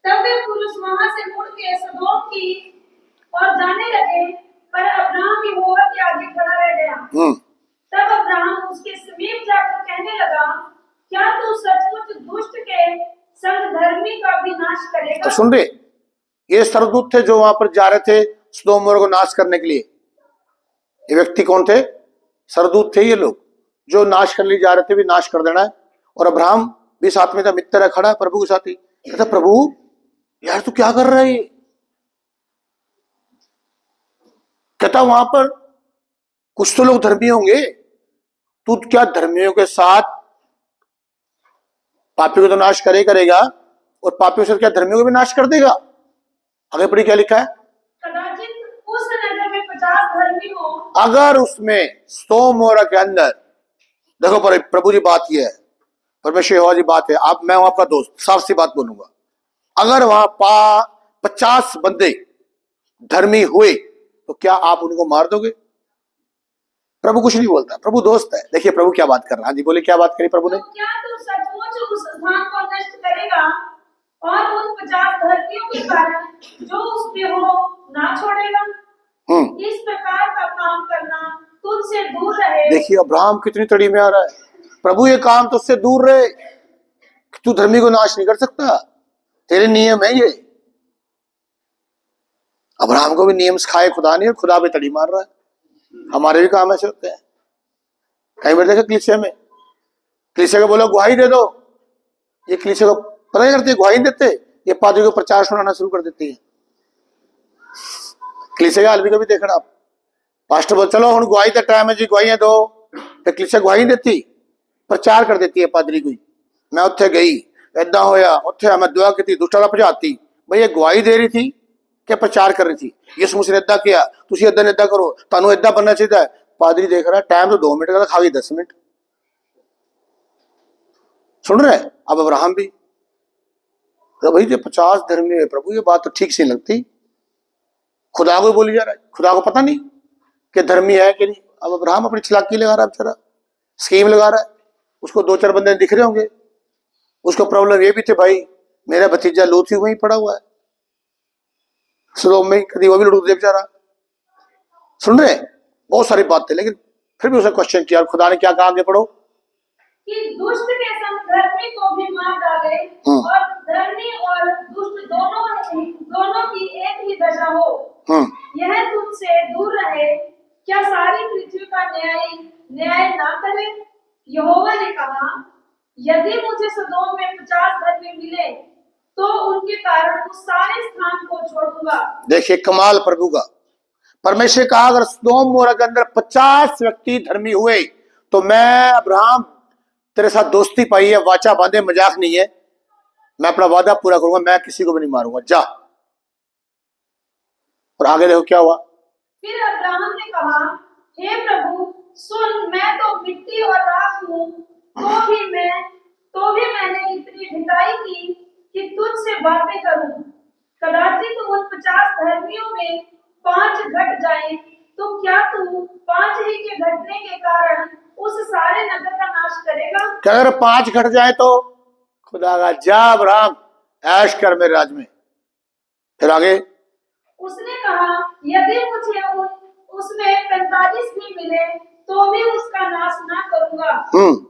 तब वे पुरुष वहां से मुड़ के सदोम की और जाने लगे, पर अब्राहम यहोवा के आगे खड़ा रह गया। तब अब्राहम उसके समीप जाकर कहने लगा, क्या तू सचमुच दुष्ट के संग धर्मी का भी नाश करेगा।
तो सुन रहे, ये सरदूत थे जो वहां पर जा रहे थे सदोम मोरा को नाश करने के लिए। ये व्यक्ति कौन थे, सरदूत थे ये लोग, जो नाश करने लिए जा रहे थे, भी नाश कर देना है। और अब्राहम भी साथ में था, मित्र है, खड़ा है प्रभु के साथ ही। कहता प्रभु यार तू क्या कर रहा है। कहता वहां पर कुछ तो लोग धर्मी होंगे, तू क्या धर्मियों के साथ पापियों को तो नाश करेगा, और पापियों से क्या धर्मियों को भी नाश कर देगा। आगे पढ़ी क्या लिखा है,
कदाचित उस नगर में 50 धर्मी हो। अगर
उसमें सदोम मोरा के अंदर, देखो पर प्रभु जी बात यह है, परमेश्वर यहोवा जी बात है, आप मैं हूं आपका दोस्त, साफ सी बात बोलूंगा। अगर वहां 50 बंदे धर्मी हुए तो क्या आप उनको मार दोगे। प्रभु कुछ नहीं बोलता, प्रभु दोस्त है। देखिए प्रभु क्या बात कर रहा है। हाँ जी बोले, क्या बात करी प्रभु ने।
तो क्या तू सचमुच उस स्थान को नष्ट करेगा और उन 50 धर्मियों के कारण जो उसमें हो ना छोड़ेगा। इस प्रकार का काम करना तुझसे दूर रहे। देखिए
अब्राहम कितनी तड़ी में आ रहा है, प्रभु ये काम तुझसे दूर रहे, तू धर्मी को नाश नहीं कर सकता, तेरे नियम है ये। अब्राहम को भी नियम सिखाए खुदा ने, खुदा पे तड़ी मार रहा है। हमारे भी काम ऐसे होते हैं। कहीं बार देखा कलीसिया में, कलीसिया को बोलो गुहाई दे दो, ये कलीसिया को पता नहीं करते, गुहाई देते, ये पादरी को प्रचार सुनाना शुरू कर देती है। कलीसिया के आलमी को भी देखना आप, पास्टर बोल चलो हम गुहाई का टाइम है जी, गुहाइयां दो, तो कलीसिया गुहाई देती, प्रचार कर देती है पादरी को। मैं उत्थे गई, ਏਦਾਂ ਹੋਇਆ ਉੱਥੇ ਮੈਂ ਦੁਆ ਕੀਤੀ ਦੁਸ਼ਟਤਾ ਭਜਾਤੀ ਬਈ ਇਹ ਗਵਾਹੀ ਦੇ ਰਹੀ थी ਕਿ ਪ੍ਰਚਾਰ ਕਰ ਰਹੀ थी ਯਿਸੂ ਮਸੀਹ ਨੇ ਏਦਾਂ ਕਿਹਾ ਤੁਸੀਂ ਏਦਾਂ ਏਦਾਂ ਕਰੋ ਤੁਹਾਨੂੰ ਏਦਾਂ बनना ਚਾਹੀਦਾ है पादरी देख रहा है टाइम तो 2 मिनट का खा गई 10 मिनट सुन रहे अब अब्राहम भी तो भाई जो 50 धर्मी है प्रभु ये बात तो ठीक सी नहीं लगती खुदा को बोली जा रहा है खुदा को पता नहीं कि धर्मी है कि नहीं अब अब्राहम अपनी चलाकी लगा रहा है बेचारा स्कीम लगा रहा है उसको 2-4 बंदे दिख रहे होंगे उसको प्रॉब्लम ये भी थे भाई मेरा भतीजा लूत ही वहीं पड़ा हुआ है सदोम में कभी वो भी लूट दे बेचारा सुन रहे बहुत सारी बातें लेकिन फिर भी उसने क्वेश्चन किया खुदा ने क्या कहा आगे पढ़ो
कि दुष्ट के संग धर्मी को भी मार डाले और धर्मी और दुष्ट दोनों की एक ही दशा हो यह तुझसे दूर रहे क्या सारी पृथ्वी का न्याय ना करे यहोवा ने कहा यदि मुझे सदोम में 50 धर्मी मिले तो उनके कारण उस सारे स्थान को छोड़ूंगा।
देखिए कमाल प्रभु का परमेश्वर कहा अगर सदोम मोरा के अंदर 50 व्यक्ति धर्मी हुए तो मैं अब्राहम तेरे साथ दोस्ती पाई है वाचा बांधे मजाक नहीं है मैं अपना वादा पूरा करूंगा मैं किसी को भी नहीं मारूंगा जा और आगे देखो क्या हुआ
फिर अब्राहम ने कहा हे प्रभु सुन मैं तो मिट्टी और राख हूँ तो भी मैंने इतनी ढिठाई की कि तुझसे बातें करूं कदाचित उन 50 धर्मियों में 5 घट जाए तो क्या तू 5 ही के घटने के कारण उस सारे नगर का नाश करेगा।
क्या अगर 5 घट जाए तो खुदा का जा अब्राहम ऐश कर मेरे राज में। फिर आगे
उसने कहा यदि मुझे उसमें 45 भी मिले तो भी उसका नाश ना करूंगा।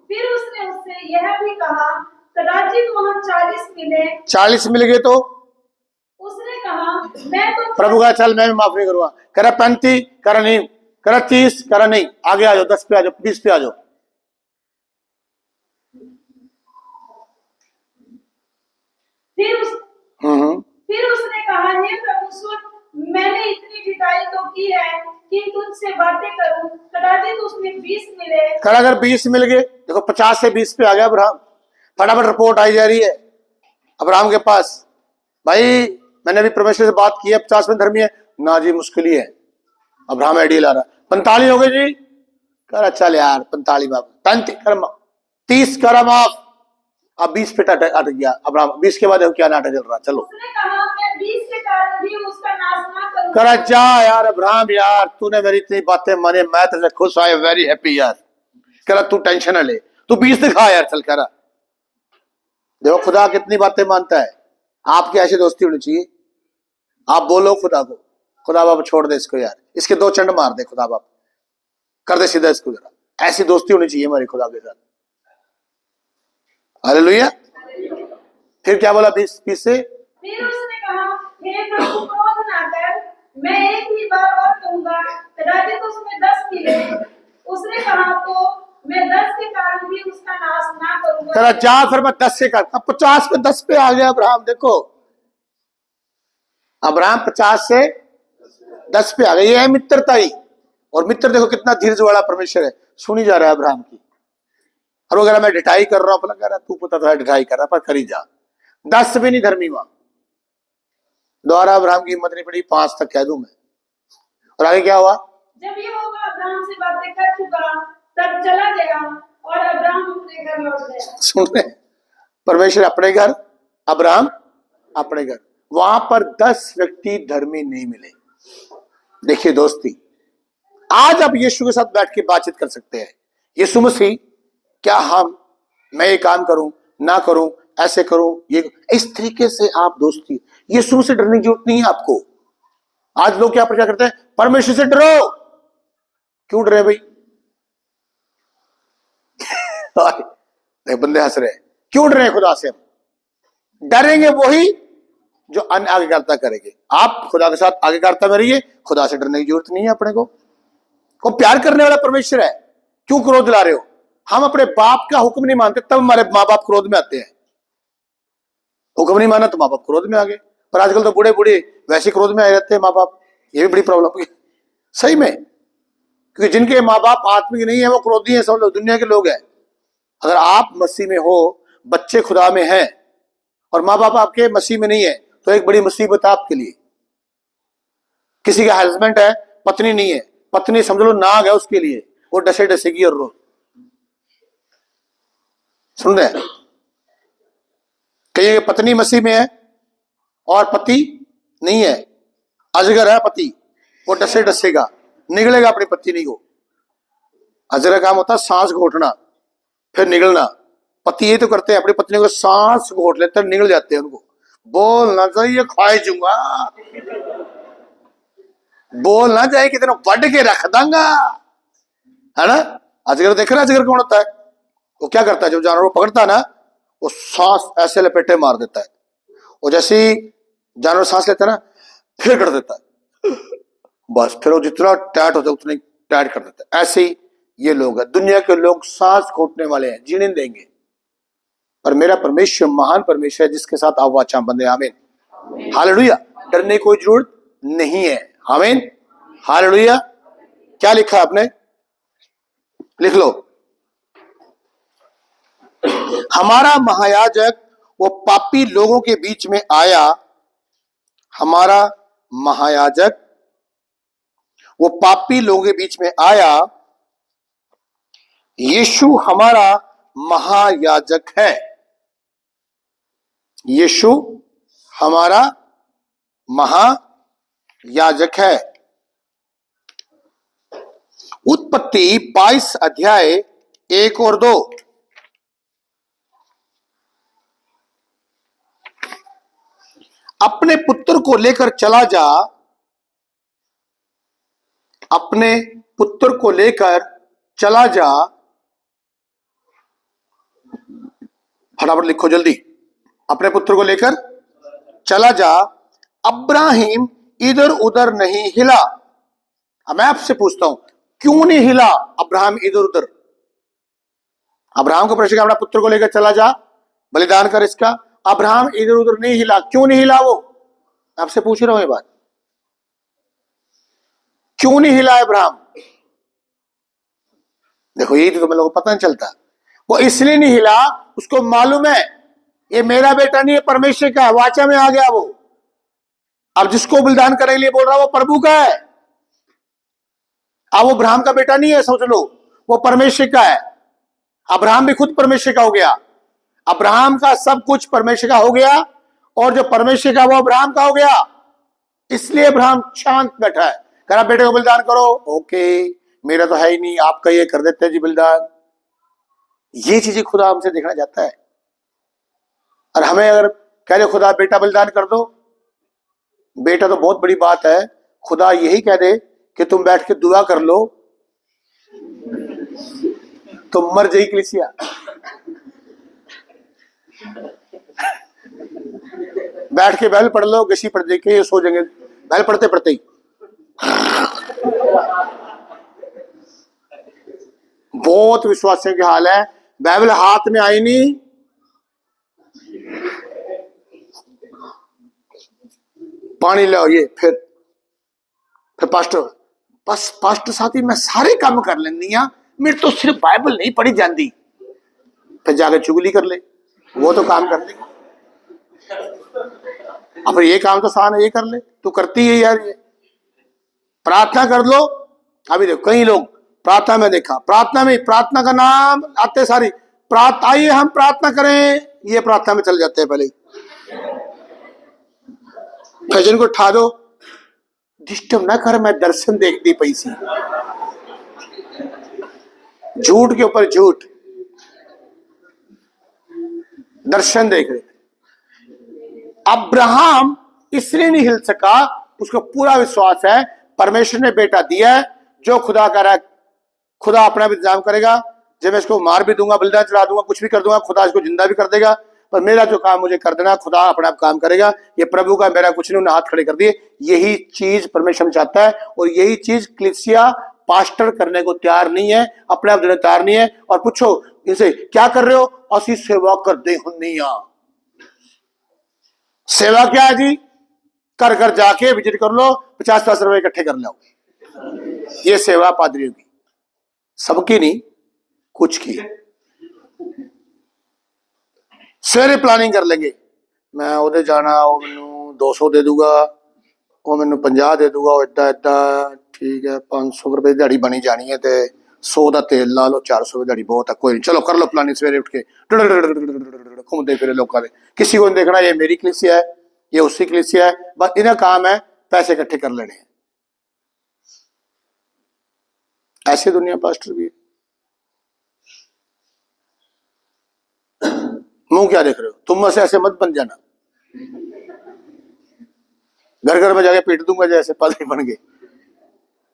फिर उसने उससे यह भी कहा कदाचित वहाँ 40 मिले
40 मिल गए तो
उसने कहा मैं तो
प्रभु का चल मैं भी माफ नहीं करूंगा करा 35 करा नहीं करा 30 करा नहीं आगे आ जाओ 10 पे आ जाओ 20 पे आ जाओ।
फिर उसने कहा हे प्रभु सुन मैंने इतनी ढिठाई तो की है कि तुझसे बातें करूं कदाचित उसमें 20 मिले
करा अगर 20 मिल गए देखो 50 से 20 पे आ गया अब्राहम फटाफट रिपोर्ट आई जा रही है अब्राहम के पास भाई मैंने अभी परमेश्वर से बात की है 50 में धर्मी है ना जी मुश्किल ही है अब्राहम आइडिया ला रहा 45 हो गए जी कर चल यार 45 माफ 35 कर 30 कर माफ अब 20 पे अटक गया अब्राहम 20 के बाद क्या नाटक चल रहा चलो
उसने कहा मैं 20 के कारण भी उसका नाश ना करूंगा।
करा जा यार अब्राहम यार तूने मेरी इतनी बातें माने मैं तेरे खुश आई वेरी हैप्पी यार करा तू टेंशन ना ले तू 20 दिखा यार चल करा देखो खुदा कितनी बातें मानता है आपकी ऐसी दोस्ती होनी चाहिए आप बोलो खुदा को खुदा बाप छोड़ दे इसको यार इसके 2 चंड मार दे खुदा बाप कर दे सीधा इसको जरा ऐसी दोस्ती होनी चाहिए हमारी खुदा के साथ हालेलुया। फिर क्या बोला 20 से
फिर उसने कहा हे प्रभु क्रोध ना कर मैं एक ही बार और कहूंगा कदाचित उसमें 10 मिले उसने कहा तो मैं 10 के कारण भी उसका नाश ना करूंगा।
तेरा जा फिर मैं 10 से करता 50 पे 10 पे आ गया अब्राहम देखो अब्राहम 50 से 10 पे आ गया ये है मित्रता ही और मित्र देखो कितना धीरज वाला परमेश्वर है सुनी जा रहा है अब्राहम की और अगर मैं ढिठाई कर रहा हूं अपना कह रहा तू पता था ढिठाई कर रहा पर करी जा 10 भी नहीं धर्मी वहां द्वारा अब्राहम की हिम्मत नहीं पड़ी 5 तक कह दूं मैं और आगे क्या हुआ
जब ये होगा अब्राहम से बातें कर चुका तब चला गया और अब्राहम अपने घर लौट गया।
सुन रहे परमेश्वर अपने घर अब्राहम अपने घर वहां पर 10 व्यक्ति धर्मी नहीं मिले। देखिए दोस्ती आज आप यीशु के साथ बैठ के बातचीत कर सकते हैं यीशु मसीह क्या मैं ये काम करूं ना करूं ऐसे करूं ये इस तरीके से आप दोस्ती यीशु से डरने की जरूरत नहीं है आपको। आज लोग क्या प्रचार करते हैं परमेश्वर से डरो क्यों डरे भाई बंदे हंस रहे क्यों डरे खुदा से डरेंगे वही जो अन्य आज्ञाकारिता करेंगे आप खुदा के साथ आज्ञाकारिता में रहिए खुदा से डरने की जरूरत नहीं है अपने को प्यार करने वाला परमेश्वर है क्यों क्रोध ला रहे हो हम अपने बाप का हुक्म नहीं मानते तब हमारे माँ बाप क्रोध में आते हैं हुक्म नहीं माना तो माँ बाप क्रोध में आ गए पर आजकल तो बूढ़े बूढ़े वैसे क्रोध में आए रहते हैं माँ बाप ये भी बड़ी प्रॉब्लम है सही में क्योंकि जिनके माँ बाप आत्मिक नहीं है वो क्रोधी है सब लोग दुनिया के लोग हैं। अगर आप मसीह में हो बच्चे खुदा में हैं और माँ बाप आपके मसीह में नहीं है तो एक बड़ी मुसीबत है आपके लिए। किसी का हस्बैंड है, पत्नी नहीं है, पत्नी समझ लो नाग है उसके लिए, वो डसे डसेगी और रोज। सुन रहे हैं? कहीं पत्नी मसीह में है और पति नहीं है, अजगर है पति, वो डसे डसेगा, निगलेगा अपनी पत्नी को। अजगर का काम होता है सांस घोटना फिर निगलना। पति ये तो करते हैं, अपनी पत्नी को सांस घोट लेते हैं, निगल जाते हैं उनको। बोलना चाहिए ख्वाहिश दूंगा, बोलना चाहिए कि तेरे बढ़ के रख दूंगा, है ना। अजगर देख रहा है अजगर कौन होता है? वो क्या करता है, जब जानवर को पकड़ता है ना, वो सांस ऐसे लपेटे मार देता है, और जैसे ही जानवर सांस लेता है ना फिर कर देता है, बस फिर वो जितना टाइट होता है उतना टाइट कर देता है। ऐसे ही ये लोग हैं, दुनिया के लोग सांस घोटने वाले हैं, जीने देंगे। पर मेरा परमेश्वर महान परमेश्वर है जिसके साथ आप वाचा बंधे। आमीन, हालेलुया। डरने की कोई जरूरत नहीं है। आमीन, हालेलुया। क्या लिखा आपने? लिख लो, हमारा महायाजक वो पापी लोगों के बीच में आया। हमारा महायाजक वो पापी लोगों के बीच में आया। यीशु हमारा महायाजक है। यीशु हमारा महायाजक है। उत्पत्ति 22 अध्याय 1 और 2। अपने पुत्र को लेकर चला जा, अपने पुत्र को लेकर चला जा। फटाफट लिखो जल्दी, अपने पुत्र को लेकर चला जा। अब्राहिम इधर उधर नहीं हिला। अब मैं आपसे पूछता हूं, क्यों नहीं हिला अब्राहम इधर उधर? अब्राहम को प्रश्न, अपना पुत्र को लेकर चला जा, बलिदान कर इसका। अब्राहम इधर उधर नहीं हिला, क्यों नहीं हिला? वो आपसे पूछ रहा हूं ये बात, क्यों नहीं हिला अब्राहम? देखो यही तो तुम्हें लोगों को पता नहीं चलता। वो इसलिए नहीं हिला, उसको मालूम है ये मेरा बेटा नहीं है, परमेश्वर का है। वाचा में आ गया वो। अब जिसको बलिदान करने के लिए बोल रहा वो प्रभु का है। अब वो अब्राहम का बेटा नहीं है, समझ लो, वो परमेश्वर का है। अब्राहम भी खुद परमेश्वर का हो गया। अब्राहम का सब कुछ परमेश्वर का हो गया, और जो परमेश्वर का वो अब्राहम का हो गया। इसलिए अब्राहम शांत बैठा है, कह रहा बेटे को बलिदान करो। ओके, मेरा तो है ही नहीं, आपका ये कर देते हैं जी बलिदान। ये चीजें खुदा हमसे देखना चाहता है। और हमें अगर कह दे खुदा बेटा बलिदान कर दो, बेटा तो बहुत बड़ी बात है। खुदा यही कह दे कि तुम बैठ के दुआ कर लो, तुम मर जाई कलीसिया। बैठ के बाइबल पढ़ लो, गशी पढ़ दे के ये सो जाएंगे बाइबल पढ़ते पढ़ते ही। बहुत विश्वासियों के हाल है, बाइबल हाथ में आई नहीं, पानी लाओ ये, फिर पास्टर, बस पास्टर साथी मैं सारे काम कर लेंदी हां, मेरे तो सिर्फ बाइबल नहीं पढ़ी जाती। फिर जाके चुगली कर ले, वो तो काम कर ले। अब ये काम तो आसान है, ये कर ले, तू करती है यार। ये प्रार्थना कर लो। अभी देखो कई लोग प्रार्थना में, देखा प्रार्थना में, प्रार्थना का नाम आते सारी, आइए हम प्रार्थना करें, ये प्रार्थना में चल जाते हैं। पहले भजन को उठा दो, डिस्टर्ब ना कर, मैं दर्शन देखती पैसी। झूठ के ऊपर झूठ, दर्शन देख रहे। अब्राहम इसलिए नहीं हिल सका, उसको पूरा विश्वास है परमेश्वर ने बेटा दिया है, जो खुदा कर रहा है खुदा अपना इंतजाम करेगा। जब मैं इसको मार भी दूंगा, बलिदान चढ़ा दूंगा, कुछ भी कर दूंगा, खुदा इसको जिंदा भी कर देगा। पर मेरा जो काम मुझे कर देना, खुदा अपना काम करेगा। ये प्रभु का, मेरा कुछ नहीं। उन्हें हाथ खड़े कर दिए। यही चीज परमेश्वर चाहता है, और यही चीज कलीसिया पास्टर करने को तैयार नहीं है, अपने आप देने तैयार नहीं है। और पूछो इनसे क्या कर रहे हो? असी सेवा कर दे हुन्निया। सेवा क्या है जी? कर कर जाके विजिट कर लो, 50-50 रुपए इकट्ठे कर लो। ये सेवा पादरियों की, सबकी नहीं, कुछ की। सवेरे प्लानिंग कर लेंगे, मैं ਉਹਦੇ ਜਾਣਾ, ਉਹ ਮੈਨੂੰ 200 ਦੇ ਦੂਗਾ, ਉਹ ਮੈਨੂੰ 50 ਦੇ ਦੂਗਾ, ਉਹ ਏਦਾਂ ਏਦਾਂ ਠੀਕ ਹੈ। 500 ਰੁਪਏ ਦੀ ਦਿਹਾੜੀ ਬਣੀ ਜਾਣੀ ਹੈ ਤੇ 100 ਦਾ ਤੇਲ ਲਾ ਲਓ, 400 ਦੀ ਦਿਹਾੜੀ ਬਹੁਤ ਹੈ, ਕੋਈ ਨਹੀਂ, ਚਲੋ ਕਰ ਲਓ ਪਲਾनिंग। सवेरे उठ के घूमते फिरे लोगों के, किसी को नहीं देखना ये मेरी कलीसिया है, ये उसकी कलीसिया है, बस इन्हें काम है पैसे इकट्ठे कर लेने हैं। ऐसी दुनिया पास्टर भी है। मुंह क्या देख रहे हो, तुम में से ऐसे मत बन जाना, घर घर में जाके पीट दूंगा जैसे पादरी बन गए।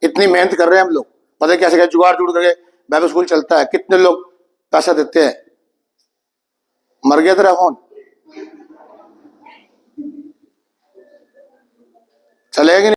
इतनी मेहनत कर रहे हैं हम लोग, पता कैसे क्या जुगाड़ जुड़ करके बाइबल स्कूल चलता है, कितने लोग पैसा देते हैं। मर गया तेरा फोन, चलेगा।